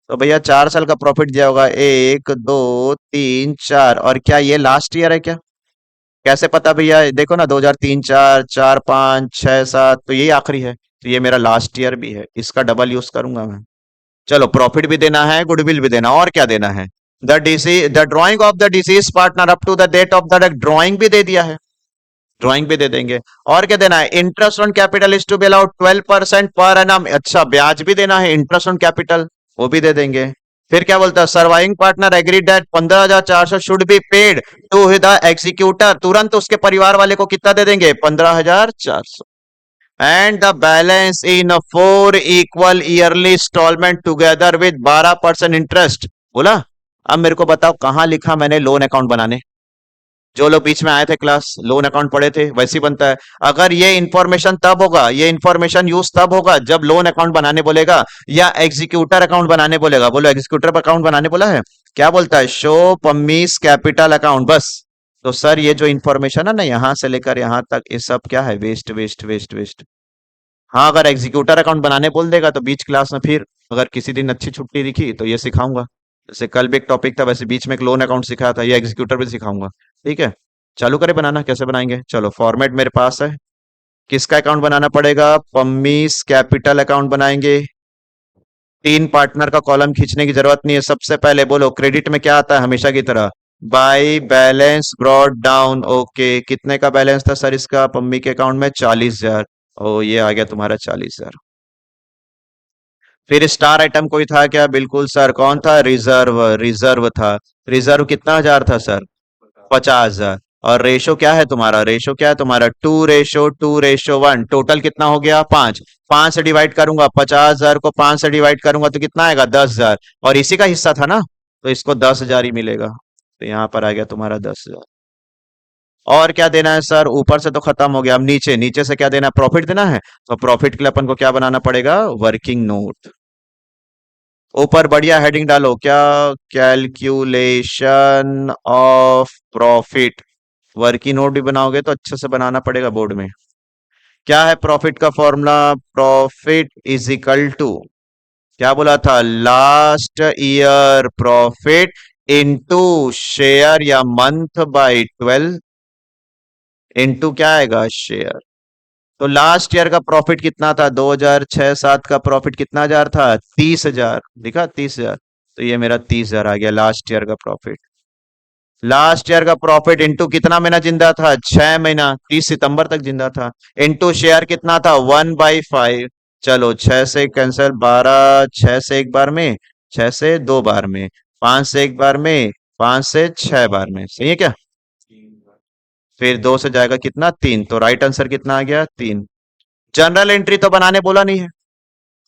तो भैया 4 साल का प्रॉफिट दिया होगा, 1 2 3 4, और क्या ये लास्ट ईयर है क्या, कैसे पता भैया, देखो ना 2003 4 4 5 6 7, तो यही आखिरी है, तो ये मेरा लास्ट ईयर भी है, इसका डबल यूज करूंगा मैं। चलो प्रॉफिट भी देना है, गुडविल भी देना, और क्या देना है, the drawing of the deceased partner up to the date of the, drawing भी दे दिया है, ड्राइंग भी दे देंगे। और क्या देना है, interest on capital is to be allowed 12% per annum, अच्छा ब्याज भी देना है, इंटरेस्ट ऑन कैपिटल वो भी दे देंगे। फिर क्या बोलता है, surviving partner agree that 15,400 should be paid to the executor, तुरंत उसके परिवार वाले को कितना दे देंगे, 15,400, and the balance in 4 equal yearly instalment together with 12% interest. बोला, अब मेरे को बताओ कहां लिखा मैंने लोन अकाउंट बनाने, जो लोग बीच में आए थे क्लास, लोन अकाउंट पढ़े थे, वैसे ही बनता है। अगर ये इंफॉर्मेशन तब होगा, ये इंफॉर्मेशन यूज तब होगा जब लोन अकाउंट बनाने बोलेगा या एग्जीक्यूटर अकाउंट बनाने बोलेगा। बोलो एग्जीक्यूटर अकाउंट बनाने बोला है, क्या बोलता है, शो पम्मीज कैपिटल अकाउंट, बस। तो सर ये जो इंफॉर्मेशन है ना, यहां से लेकर यहां तक, ये सब क्या है, वेस्ट वेस्ट वेस्ट वेस्ट। हाँ अगर एग्जीक्यूटर अकाउंट बनाने बोल देगा तो बीच क्लास में फिर अगर किसी दिन अच्छी छुट्टी दिखी तो ये सिखाऊंगा। जैसे कल भी एक टॉपिक था, वैसे बीच में एक लोन अकाउंट सिखाया था, ये एग्जीक्यूटर भी सिखाऊंगा। ठीक है, चालू करें बनाना, कैसे बनाएंगे, चलो फॉर्मेट मेरे पास है। किसका अकाउंट बनाना पड़ेगा, पम्मीज कैपिटल अकाउंट बनाएंगे। 3 पार्टनर का कॉलम खींचने की जरूरत नहीं है। सबसे पहले बोलो क्रेडिट में क्या आता है, हमेशा की तरह by balance brought down, okay कितने का बैलेंस था सर इसका, पम्मी के अकाउंट में 40,000, ओ ये आ गया तुम्हारा 40,000। फिर स्टार आइटम कोई था क्या, बिल्कुल सर, कौन था, रिजर्व, रिजर्व था। रिजर्व कितना हजार था सर, 50,000। और रेशो क्या है तुम्हारा, रेशो क्या है तुम्हारा, 2:2:1, टोटल कितना हो गया, 5। 5 से डिवाइड करूंगा, 50,000 को 5 से डिवाइड करूंगा तो कितना आएगा, 10,000, और इसी का हिस्सा था ना, तो इसको 10,000 ही मिलेगा, तो यहाँ पर आ गया तुम्हारा 10,000। और क्या देना है सर, ऊपर से तो खत्म हो गया, अब नीचे, नीचे से क्या देना है, प्रॉफिट देना है, तो प्रॉफिट के लिए अपन को क्या बनाना पड़ेगा, वर्किंग नोट। ऊपर बढ़िया हेडिंग डालो, क्या, calculation of profit. Working note भी बनाओगे तो अच्छे से बनाना पड़ेगा बोर्ड में। क्या है प्रॉफिट का formula, profit is equal to, क्या बोला था, last year profit into share या मंथ बाय 12, इनटू क्या आएगा, शेयर। तो लास्ट ईयर का प्रॉफिट कितना था, 2006-07 का प्रॉफिट कितना हजार था, 30,000, दिखा 30,000, तो ये मेरा 30,000 आ गया लास्ट ईयर का प्रॉफिट। लास्ट ईयर का प्रॉफिट इंटू कितना महीना जिंदा था, 6 महीना, 30 सितंबर तक जिंदा था, इंटू शेयर कितना था, 1/5। चलो 6 से कैंसिल, 12, 6 से एक बार में, 6 से 2 बार में, 5 से एक बार में, 5 से 6 बार में, सही है क्या। फिर 2 से जाएगा कितना, 3, तो राइट आंसर कितना आ गया, 3। जनरल एंट्री तो बनाने बोला नहीं है,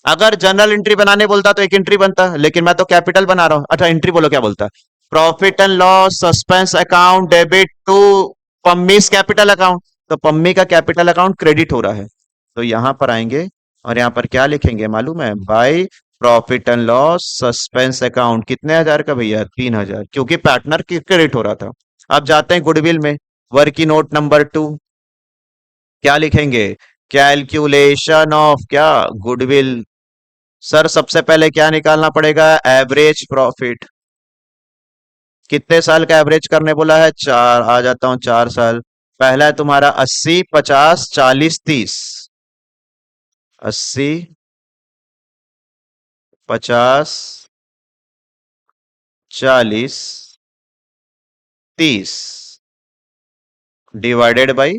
अगर जनरल एंट्री बनाने बोलता तो एक एंट्री बनता, लेकिन मैं तो कैपिटल बना रहा हूं। अच्छा एंट्री बोलो क्या बोलता, profit and loss suspense account debit to Pammi's capital account, तो पम्मी का कैपिटल अकाउंट क्रेडिट हो रहा है, तो यहां पर आएंगे और यहां पर क्या लिखेंगे मालूम है, by profit and loss suspense account, कितने हजार का भैया, 3,000, क्योंकि पार्टनर की क्रेडिट हो रहा था। अब जाते हैं गुडविल में, वर्की नोट नंबर 2, क्या लिखेंगे, कैलकुलेशन ऑफ क्या, गुडविल। सर सबसे पहले क्या निकालना पड़ेगा, एवरेज प्रॉफिट, कितने साल का एवरेज करने बोला है, 4, आ जाता हूं 4 साल, पहला है तुम्हारा 80 50 40 30। 80 50 40 30 डिवाइडेड बाई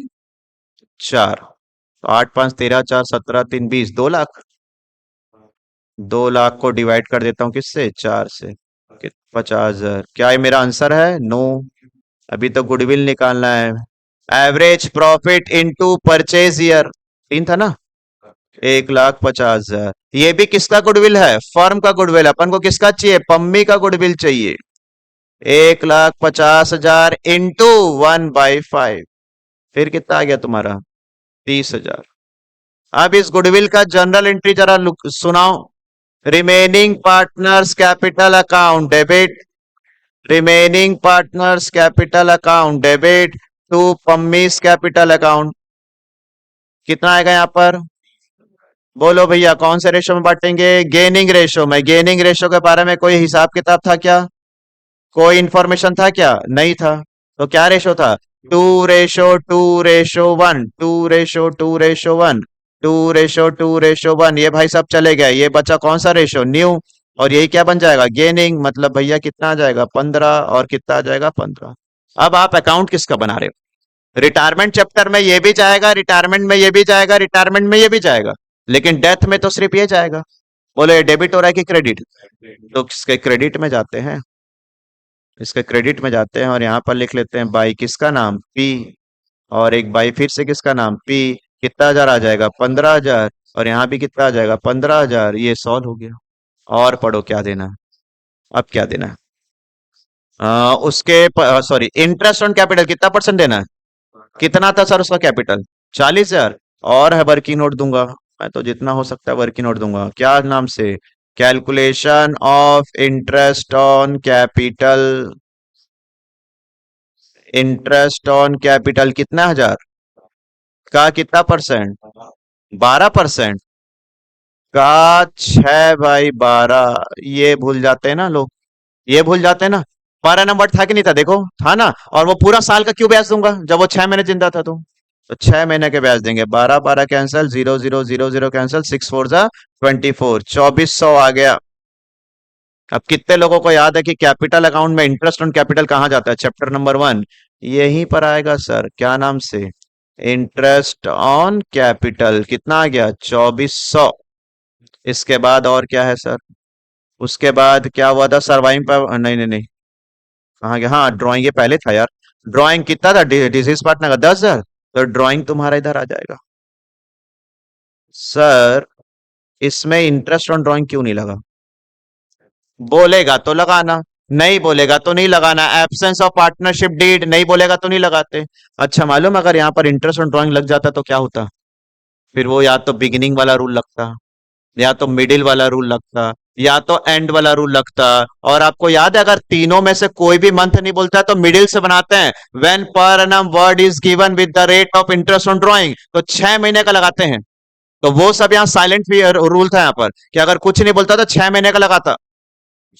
4। तो 8 5 13 4 17 3 20, 2 लाख। 2 लाख को डिवाइड कर देता हूँ किससे, 4 से। 50,000। क्या ये मेरा आंसर है? नो। अभी तो गुडविल निकालना है। Average profit into purchase year, 3 था ना। 1,50,000। ये भी किसका गुडविल है? फर्म का गुडविल। अपन को किसका चाहिए? पम्मी का गुडविल चाहिए। 1,50,000 इंटू 1/5, फिर कितना आ गया तुम्हारा? 30,000। अब इस गुडविल का जनरल एंट्री जरा सुनाओ। Remaining partners capital account debit, remaining partners capital account debit to Pammi's capital account. कितना आएगा यहाँ पर? बोलो भैया, कौन से रेशो में बांटेंगे? गेनिंग रेशो में। गेनिंग रेशो के बारे में कोई हिसाब किताब था क्या? कोई इंफॉर्मेशन था क्या? नहीं था। तो क्या रेशो था? 2:2:1, 2:2:1, 2:2:1। ये भाई सब चले गए, ये बचा कौन सा रेशो? न्यू। और यही क्या बन जाएगा? गेनिंग। मतलब भैया कितना आ जाएगा? 15। और कितना आ जाएगा? 15। अब आप अकाउंट किसका बना रहे हो? रिटायरमेंट चैप्टर में ये भी जाएगा, रिटायरमेंट में ये भी जाएगा, रिटायरमेंट में ये भी जाएगा, लेकिन डेथ में तो सिर्फ ये जाएगा। बोलो, ये डेबिट हो रहा है कि क्रेडिट? तो इसके क्रेडिट में जाते हैं, इसके क्रेडिट में जाते हैं। और यहाँ पर लिख लेते हैं बाई किसका नाम? पी। और एक बाई फिर से किसका नाम? पी। कितना हजार आ जाएगा? 15,000। और यहाँ भी कितना आ जाएगा? 15,000। ये सॉल्व हो गया। और पढ़ो क्या देना है। अब क्या देना है? उसके सॉरी, इंटरेस्ट ऑन कैपिटल कितना परसेंट देना है? कितना था सर उसका कैपिटल? 40,000। और है वर्किंग नोट दूंगा, मैं तो जितना हो सकता है वर्किंग नोट दूंगा। क्या नाम से? Calculation of interest on capital. Interest on capital कितना हजार का? कितना परसेंट? 12% का। 6/12। ये भूल जाते हैं ना लोग, ये भूल जाते हैं ना। पर नंबर था कि नहीं था? देखो था ना। और वो पूरा साल का क्यों ब्याज दूंगा जब वो 6 महीने जिंदा था? तो 6 महीने के ब्याज देंगे। 12 12 कैंसिल, 0 0 0 0 कैंसिल, 6 4 जा 24, 2400 आ गया। अब कितने लोगों को याद है कि कैपिटल अकाउंट में इंटरेस्ट ऑन कैपिटल कहाँ जाता है? चैप्टर नंबर 1 यहीं पर आएगा सर। क्या नाम से? Interest on capital. कितना आ गया? 2400। इसके बाद और क्या है सर? उसके बाद क्या हुआ था? सर्वाइविंग पर, नहीं नहीं नहीं, कहाँ गया? हाँ, ड्राइंग ये पहले था यार। ड्राइंग कितना था? डिजीज पार्टनर का 10,000। तो ड्राइंग तुम्हारा इधर आ जाएगा। सर, इसमें इंटरेस्ट ऑन ड्राइंग क्यों नहीं लगा? बोलेगा तो लगाना, नहीं बोलेगा तो नहीं लगाना। एब्सेंस ऑफ पार्टनरशिप डीड, नहीं बोलेगा तो नहीं लगाते। अच्छा, मालूम अगर यहाँ पर इंटरेस्ट ऑन ड्राइंग लग जाता तो क्या होता? फिर वो या तो बिगिनिंग वाला रूल लगता, या तो मिडिल वाला रूल लगता, या तो एंड वाला रूल लगता। और आपको याद है, अगर तीनों में से कोई भी मंथ नहीं बोलता है तो मिडिल से बनाते हैं। When per annum word is given with the rate of interest on drawing, तो 6 महीने का लगाते हैं। तो वो सब यहाँ साइलेंट रूल था यहाँ पर, कि अगर कुछ नहीं बोलता तो 6 महीने का लगाता।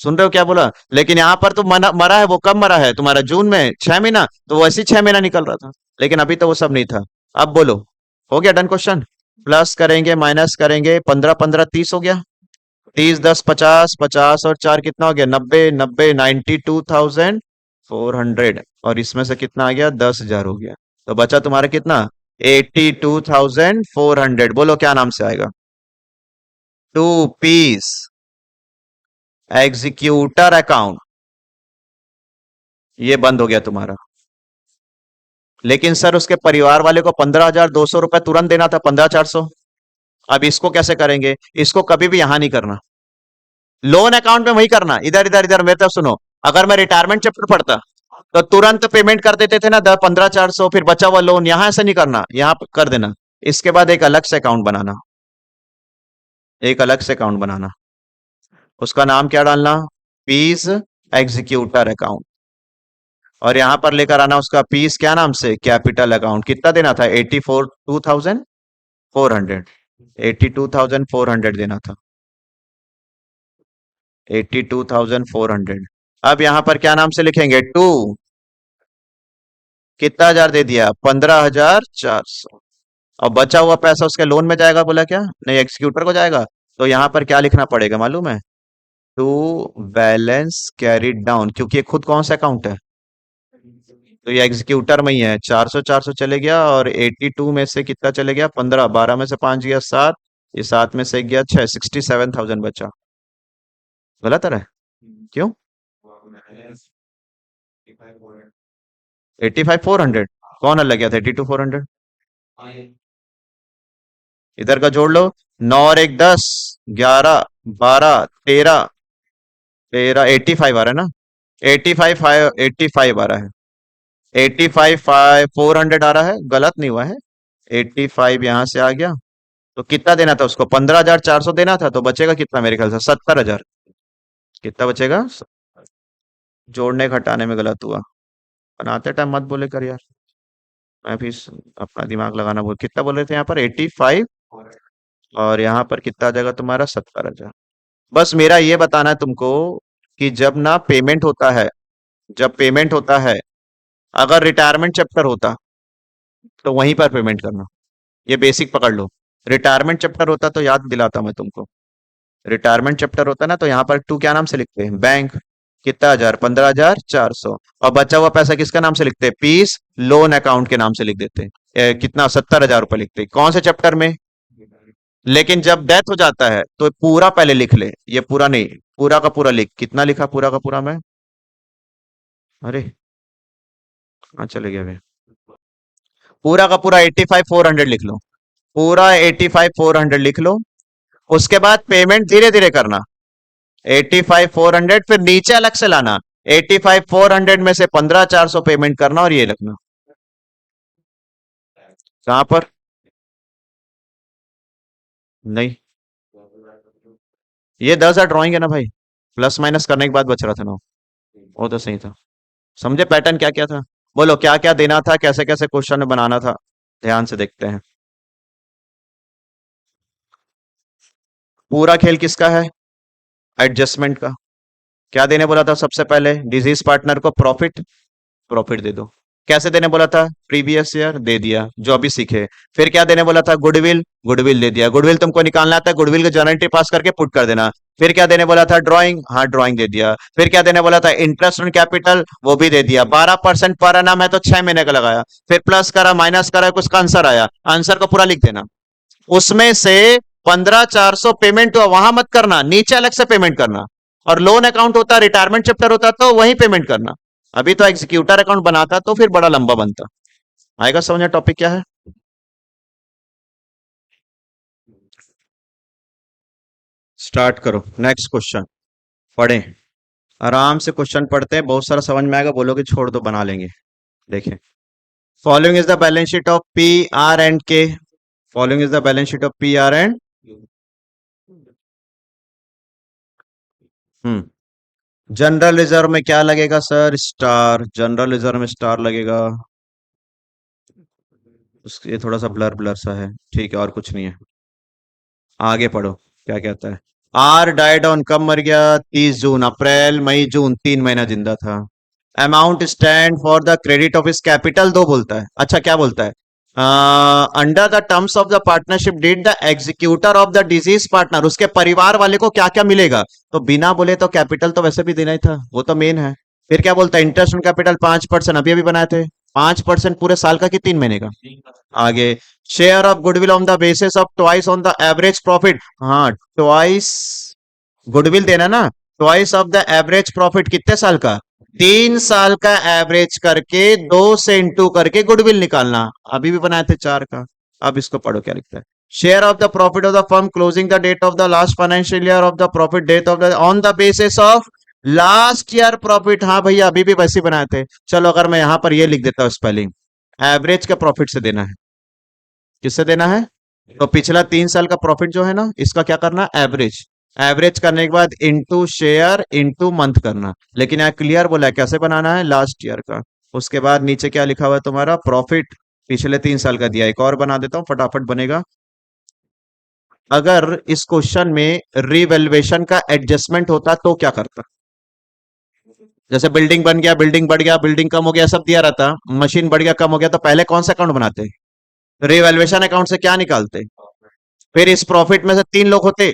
सुन रहे हो क्या बोला? लेकिन यहाँ पर तो मरा है। वो कब मरा है तुम्हारा? जून में 6 महीना, तो वो ऐसे ही 6 महीना निकल रहा था। लेकिन अभी तो वो सब नहीं था। अब बोलो, हो गया डन क्वेश्चन? प्लस करेंगे, माइनस करेंगे, 15 15 30 हो गया। 30 10 50, 50 और 4 कितना हो गया? 90 90, 92,400। और इसमें से कितना आ गया? 10,000 हो गया। तो बचा तुम्हारा कितना? 82,400। बोलो क्या नाम से आएगा? To piece executor account. ये बंद हो गया तुम्हारा। लेकिन सर, उसके परिवार वाले को 15,200 रुपए तुरंत देना था, 15,400। अब इसको कैसे करेंगे? इसको कभी भी यहां नहीं करना, लोन अकाउंट में वही करना। इधर इधर इधर मेरे तरफ सुनो। अगर मैं रिटायरमेंट चैप्टर पढ़ता तो तुरंत पेमेंट कर देते थे ना, 15,400, फिर बचा हुआ लोन। यहां ऐसा नहीं करना, यहां कर देना। इसके बाद एक अलग से अकाउंट बनाना, एक अलग से अकाउंट बनाना। उसका नाम क्या डालना? Piece executor account. और यहां पर लेकर आना उसका पीस क्या नाम से? Capital account. कितना देना था? 84,2,400। 82,400 देना था। 82,400। अब यहां पर क्या नाम से लिखेंगे? टू कितना हजार दे दिया? 15,400। और बचा हुआ पैसा उसके लोन में जाएगा बोला क्या? नहीं, एग्जीक्यूटर को जाएगा। तो यहाँ पर क्या लिखना पड़ेगा मालूम है? टू बैलेंस कैरिड डाउन, क्योंकि ये खुद कौन सा अकाउंट है? तो ये एग्जीक्यूटर में ही है। 400 400 चले गया, और 82 में से कितना चले गया? 15। 12 में से 5 गया 7। ये 7 में से गया 6। 67,000 बचा। गलत है? क्यों? 85,400? कौन अलग गया था? 82,400। इधर का जोड़ लो। 9 और 1 10, 11 12 13। 85 आ रहा है ना? 85 आ रहा है। 85,400 आ रहा है, गलत नहीं हुआ है। 85 यहां से आ गया। तो कितना देना था उसको? 15,400 देना था। तो बचेगा कितना मेरे ख्याल से? 70,000। कितना बचेगा? जोड़ने घटाने में गलत हुआ। बनाते टाइम मत बोले कर यार। मैं भी अपना दिमाग लगाना भूल। कितना बोल रहे थे यहाँ पर? 85। और यहाँ पर कितना आ जाएगा तुम्हारा? 70,000। बस मेरा ये बताना है तुमको कि जब ना पेमेंट होता है, जब पेमेंट होता है, अगर रिटायरमेंट चैप्टर होता तो वहीं पर पेमेंट करना। ये बेसिक पकड़ लो। रिटायरमेंट चैप्टर होता तो याद दिलाता मैं तुमको। रिटायरमेंट चैप्टर होता ना, तो यहाँ पर टू क्या नाम से लिखते हैं? बैंक। कितना हजार? 15,400। और बचा हुआ पैसा किसका नाम से लिखते हैं? पीस लोन अकाउंट के नाम से लिख देते हैं। कितना? 70,000 रुपए लिखते हैं। कौन से चैप्टर में? लेकिन जब डेथ हो जाता है तो पूरा पहले लिख ले। ये पूरा नहीं, पूरा का पूरा लिख। कितना लिखा पूरा का पूरा मैं? अरे कहाँ चले गया वे? पूरा का पूरा 85,400 लिख लो। पूरा 85,400 लिख लो। उसके बाद पेमेंट धीरे धीरे करना। 85,400 फिर नीचे अलग से लाना। 85,400 में से 15,400 पेमेंट करना, और ये लिखना। कहां पर? नहीं, ये 10,000 ड्राइंग है ना भाई। प्लस माइनस करने के बाद बच रहा था ना। वो तो सही था। समझे पैटर्न क्या क्या था? बोलो क्या क्या देना था, कैसे कैसे क्वेश्चन बनाना था। ध्यान से देखते हैं। पूरा खेल किसका है? एडजस्टमेंट का। क्या देने बोला था सबसे पहले? डिजीज पार्टनर को प्रॉफिट। प्रॉफिट दे दो। कैसे देने बोला था? प्रीवियस ईयर दे दिया, जो अभी सीखे। फिर क्या देने बोला था? गुडविल। गुडविल दे दिया। गुडविल तुमको निकालना था, गुडविल की जनरेटिव पास करके पुट कर देना। फिर क्या देने बोला था? ड्राइंग। हाँ, ड्राइंग दे दिया। फिर क्या देने बोला था? इंटरेस्ट ऑन कैपिटल, वो भी दे दिया। 12% पर एनम है तो 6 महीने का लगाया। फिर प्लस करा, माइनस करा, कुछ का आंसर आया। आंसर को पूरा लिख देना। उसमें से 15,400 पेमेंट हुआ, वहां मत करना, नीचे अलग से पेमेंट करना। और लोन अकाउंट होता, रिटायरमेंट चैप्टर होता तो वही पेमेंट करना। अभी तो एग्जीक्यूटर अकाउंट बनाता तो फिर बड़ा लंबा बनता। आएगा समझ में टॉपिक क्या है? स्टार्ट करो नेक्स्ट क्वेश्चन। पढ़ें। आराम से क्वेश्चन पढ़ते हैं, बहुत सारा समझ में आएगा। बोलोगे छोड़ दो, बना लेंगे। देखें। Following is the balance sheet of P R and K. Following is the balance sheet of P R and. हम्म। जनरल रिजर्व में क्या लगेगा सर? स्टार। जनरल रिजर्व में स्टार लगेगा। ये थोड़ा सा ब्लर ब्लर सा है। ठीक है, और कुछ नहीं है। आगे पढ़ो। क्या कहता है? आर डाइड ऑन, कब मर गया? 30 जून। अप्रैल मई जून 3 महीना जिंदा था। Amount stand for the credit of इस कैपिटल, दो बोलता है। अच्छा क्या बोलता है? Under the terms of the partnership did the executor of the disease partner, उसके परिवार वाले को क्या क्या मिलेगा? तो बिना बोले तो कैपिटल तो वैसे भी देना ही था, वो तो मेन है। फिर क्या बोलता है? इंटरेस्ट ऑन कैपिटल 5%, अभी अभी बनाए थे। 5% पूरे साल का कि 3 महीने का? आगे। Share of goodwill on the basis of twice on the average profit. हाँ, ट्वाइस गुडविल देना ना। Twice of the average profit, कितने साल का? 3 साल का एवरेज करके 2 से इंटू करके गुडविल निकालना। अभी भी बनाए थे 4 का। अब इसको पढ़ो क्या लिखता है। Share of the profit of the firm closing the date of the last financial year of the profit date of the on the basis of last year profit. हाँ भैया, अभी भी वैसे ही बनाए थे। चलो अगर मैं यहां पर ये लिख देता हूं स्पेलिंग, एवरेज का प्रॉफिट से देना है। किससे देना है? तो पिछला 3 साल का प्रॉफिट जो है ना, इसका क्या करना? एवरेज। एवरेज करने के बाद इंटू शेयर इंटू मंथ करना। लेकिन यहाँ क्लियर बोला है कैसे बनाना है? लास्ट ईयर का। उसके बाद नीचे क्या लिखा हुआ है तुम्हारा? प्रॉफिट पिछले 3 साल का दिया। एक और बना देता हूँ, फटाफट बनेगा। अगर इस क्वेश्चन में रिवैल्यूएशन का एडजस्टमेंट होता तो क्या करता? जैसे बिल्डिंग बन गया, बिल्डिंग बढ़ गया, बिल्डिंग कम हो गया, सब दिया रहता, मशीन बढ़ गया, कम हो गया, तो पहले कौन सा अकाउंट बनाते? रिवैल्यूएशन अकाउंट से क्या निकालते? फिर इस प्रॉफिट में से तीन लोग होते,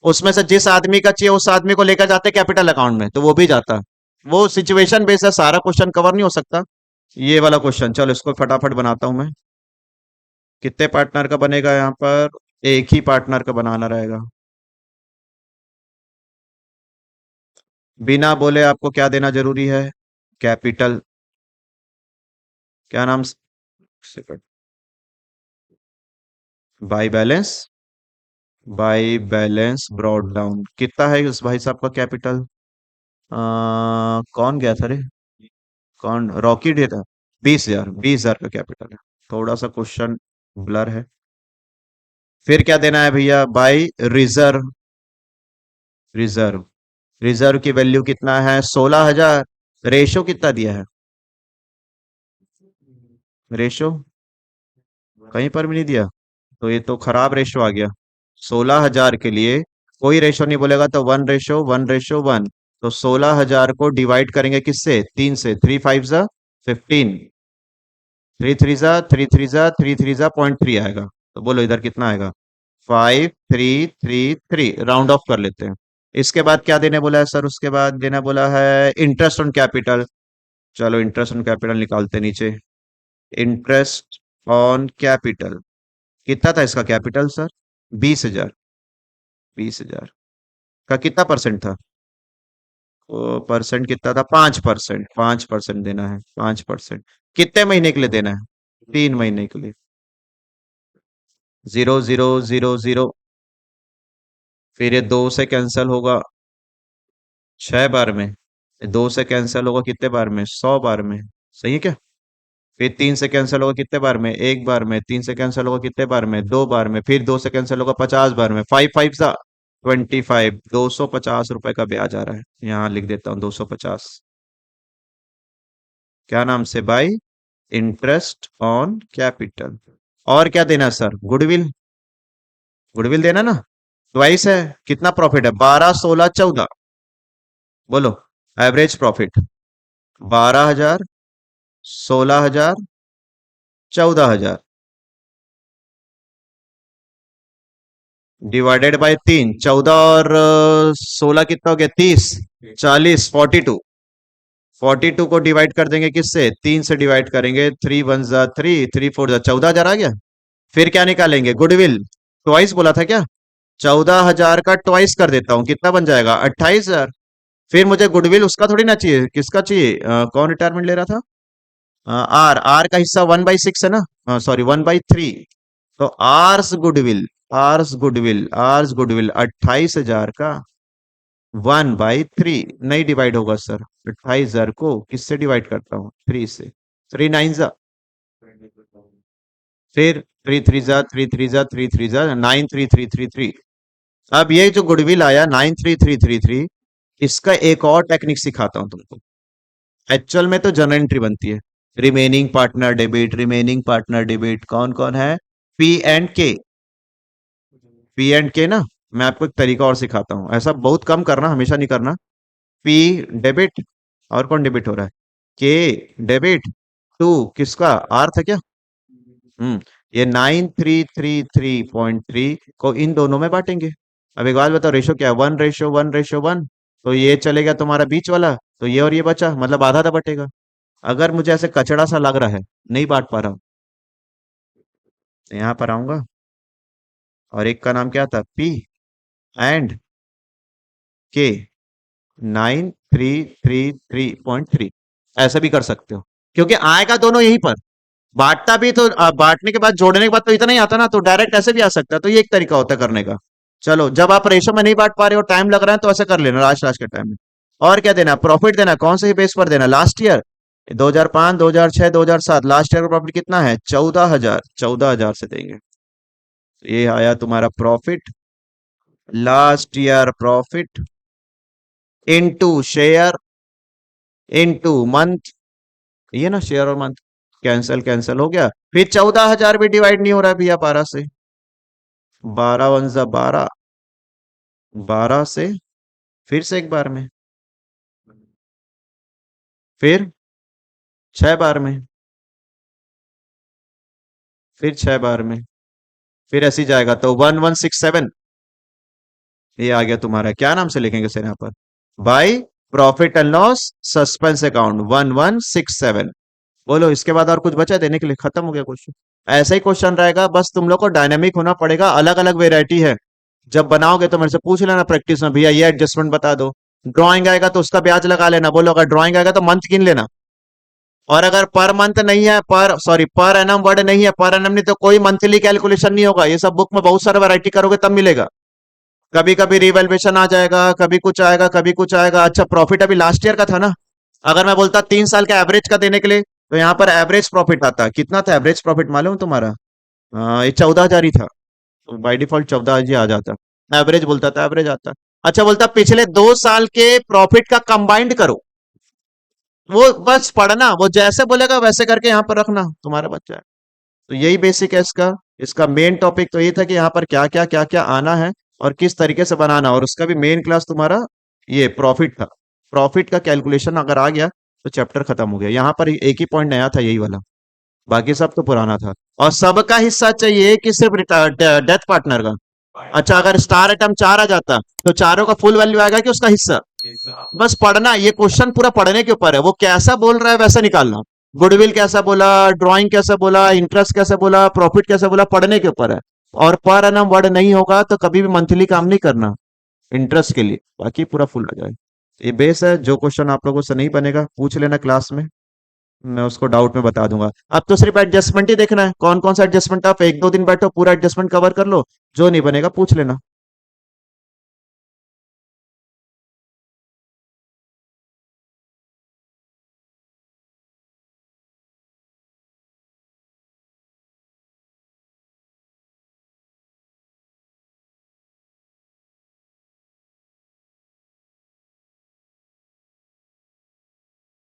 उसमें से जिस आदमी का चाहिए उस आदमी को लेकर जाते कैपिटल अकाउंट में, तो वो भी जाता। वो सिचुएशन बेस्ड है, सारा क्वेश्चन कवर नहीं हो सकता। ये वाला क्वेश्चन, चलो इसको फटाफट बनाता हूं मैं। कितने पार्टनर का बनेगा यहाँ पर? एक ही पार्टनर का बनाना रहेगा। बिना बोले आपको क्या देना जरूरी है? कैपिटल। क्या नाम से? By balance. By balance brought down कितना है उस भाई साहब का कैपिटल? कौन गया था रे? कौन रॉकी डे था? 20,000, 20,000 का कैपिटल है। थोड़ा सा क्वेश्चन ब्लर है। फिर क्या देना है भैया? By reserve. रिजर्व। रिजर्व की वैल्यू कितना है? 16,000। रेशो कितना दिया है? रेशो कहीं पर भी नहीं दिया, तो ये तो खराब रेशो आ गया। 16,000 के लिए कोई रेशो नहीं बोलेगा, तो 1:1:1। तो 16,000 को डिवाइड करेंगे किससे? 3 से। 3 5 15। 3 3 0 आएगा। तो बोलो इधर कितना आएगा? 5333। राउंड ऑफ कर लेते हैं। इसके बाद क्या देने बोला है सर? उसके बाद देना बोला है इंटरेस्ट ऑन कैपिटल। चलो इंटरेस्ट ऑन कैपिटल निकालते हैं नीचे। इंटरेस्ट ऑन कैपिटल कितना था इसका कैपिटल सर? 20,000। 20,000 का कितना परसेंट था? परसेंट कितना था? 5%। 5% देना है, 5%। कितने महीने के लिए देना है? 3 महीने के लिए। 0 0 0 0। फिर ये 2 से कैंसिल होगा 6 बार में। 2 से कैंसिल होगा कितने बार में? 100 बार में। सही है क्या? फिर 3 से कैंसिल होगा कितने बार में? 1 बार में। 3 से कैंसिल होगा कितने बार में? 2 बार में। फिर 2 से कैंसिल होगा 50 बार में। 5 5 सा 25। 250 रुपए का ब्याज आ रहा है, यहाँ लिख देता हूँ 250। क्या नाम से? By interest on capital. और क्या देना सर? गुडविल। गुडविल देना ना। ट्वाइस है। कितना प्रॉफिट है? 12 16 14। बोलो। Average profit 12,000, 16,000, 14,000 divided by 3। 14 और 16 कितना हो गया? 30। 40। 42। 42 को डिवाइड कर देंगे किससे? 3 से डिवाइड करेंगे। 3 1 3, 3 4 14,000 आ गया। फिर क्या निकालेंगे? गुडविल। ट्वाइस बोला था क्या? 14,000 का ट्वाइस कर देता हूँ, कितना बन जाएगा? 28,000। फिर मुझे गुडविल उसका थोड़ी ना चाहिए, किसका चाहिए? कौन रिटायरमेंट ले रहा था? आर। आर का हिस्सा 1/6 है ना, सॉरी 1/3। तो आर्स गुडविल 28,000 का 1/3 नहीं डिवाइड होगा सर। 28,000 को किससे डिवाइड करता हूँ? 3 से। 3 9 फिर 3 3 93333। अब ये जो गुडविल आया 93333, इसका एक और टेक्निक सिखाता हूं तुमको। एक्चुअल में तो जर्नल एंट्री बनती है। Remaining partner debit, remaining partner debit कौन कौन है? P&K। P&K ना। मैं आपको एक तरीका और सिखाता हूँ, ऐसा बहुत कम करना, हमेशा नहीं करना। P debit. और कौन डेबिट हो रहा है? K debit. टू किसका? आर था क्या? हम्म। ये 9333.3 को इन दोनों में बांटेंगे। अब एक बात बताओ, रेशो क्या है? 1:1:1। तो ये चले गया तुम्हारा बीच वाला, तो ये और ये बचा, मतलब आधा आधा बटेगा। अगर मुझे ऐसे कचड़ा सा लग रहा है, नहीं बांट पा रहा हूं, तो यहाँ पर आऊंगा। और एक का नाम क्या था? P&K। 9333.3। ऐसा भी कर सकते हो, क्योंकि आएगा दोनों यहीं पर। बांटता भी तो बांटने के बाद, जोड़ने के बाद तो इतना ही आता ना, तो डायरेक्ट ऐसे भी आ सकता है। तो ये एक तरीका होता है करने का। चलो, जब आप रेशो में नहीं बांट पा रहे हो, टाइम लग रहा है, तो ऐसे कर लेना लास्ट लास्ट के टाइम में। और क्या देना? प्रॉफिट देना। कौन से बेस पर देना? Last year. 2005, 2006, 2007 लास्ट ईयर का प्रॉफिट कितना है? 14,000। 14,000 से देंगे। ये आया तुम्हारा profit. Last year profit into share into month. ये ना शेयर और मंथ। कैंसल कैंसल हो गया। फिर 14,000 भी डिवाइड नहीं हो रहा है भैया 12 से। 12 1 12। 12 से फिर से एक बार में। फिर 6 बार में, फिर 6 बार में, फिर ऐसे ही जाएगा तो 1167। ये आ गया तुम्हारा, क्या नाम से लिखेंगे सर यहाँ पर? By profit and loss suspense account 1167। बोलो इसके बाद और कुछ बचा है देने के लिए? खत्म हो गया क्वेश्चन। ऐसा ही क्वेश्चन रहेगा, बस तुम लोग को डायनेमिक होना पड़ेगा। अलग अलग वेराइटी है, जब बनाओगे तो मेरे से पूछ लेना प्रैक्टिस में, भैया ये एडजस्टमेंट बता दो। ड्राइंग आएगा तो उसका ब्याज लगा लेना। बोलो अगर ड्राइंग आएगा तो मंथ गिन लेना। और अगर पर मंथ नहीं है, पर एनम वर्ड नहीं है, पर एनम नहीं तो कोई मंथली कैलकुलेशन नहीं होगा। ये सब बुक में बहुत सारा वैरायटी करोगे तब मिलेगा। कभी कभी रिवैल्यूएशन आ जाएगा, कभी कुछ आएगा, कभी कुछ आएगा। अच्छा प्रॉफिट अभी लास्ट ईयर का था ना, अगर मैं बोलता 3 साल का एवरेज का देने के लिए, तो यहाँ पर एवरेज प्रॉफिट आता। कितना था एवरेज प्रॉफिट मालूम है तुम्हारा? ये 14,000 ही था, तो बाई डिफॉल्ट 14,000 ही आ जाता। एवरेज बोलता था, एवरेज आता। अच्छा बोलता पिछले 2 साल के प्रॉफिट का कंबाइंड करो। वो बस पढ़ना, वो जैसे बोलेगा वैसे करके यहाँ पर रखना, तुम्हारा बच्चा है। तो यही बेसिक है इसका। इसका मेन टॉपिक तो ये था कि यहाँ पर क्या क्या आना है और किस तरीके से बनाना। और उसका भी मेन क्लास तुम्हारा ये प्रॉफिट था। प्रॉफिट का कैलकुलेशन अगर आ गया तो चैप्टर खत्म हो गया। यहाँ पर एक ही पॉइंट नया था, यही वाला, बाकी सब तो पुराना था। और सबका हिस्सा चाहिए कि सिर्फ डेथ पार्टनर का? अच्छा अगर स्टार आइटम 4 आ जाता तो चारों का फुल वैल्यू आएगा कि उसका हिस्सा? बस पढ़ना, ये क्वेश्चन पूरा पढ़ने के ऊपर है। वो कैसा बोल रहा है वैसा निकालना। गुडविल कैसा बोला, ड्राइंग कैसा बोला, इंटरेस्ट कैसा बोला, प्रॉफिट कैसा बोला, पढ़ने के ऊपर है। और पर एनम वर्ड नहीं होगा तो कभी भी मंथली काम नहीं करना इंटरेस्ट के लिए, बाकी पूरा फुल आ जाए। ये बेस है। जो क्वेश्चन आप लोगों से नहीं बनेगा पूछ लेना क्लास में, मैं उसको डाउट में बता दूंगा। अब तो सिर्फ एडजस्टमेंट ही देखना है, कौन कौन सा एडजस्टमेंट। आप 1-2 दिन बैठो पूरा एडजस्टमेंट कवर कर लो, जो नहीं बनेगा पूछ लेना।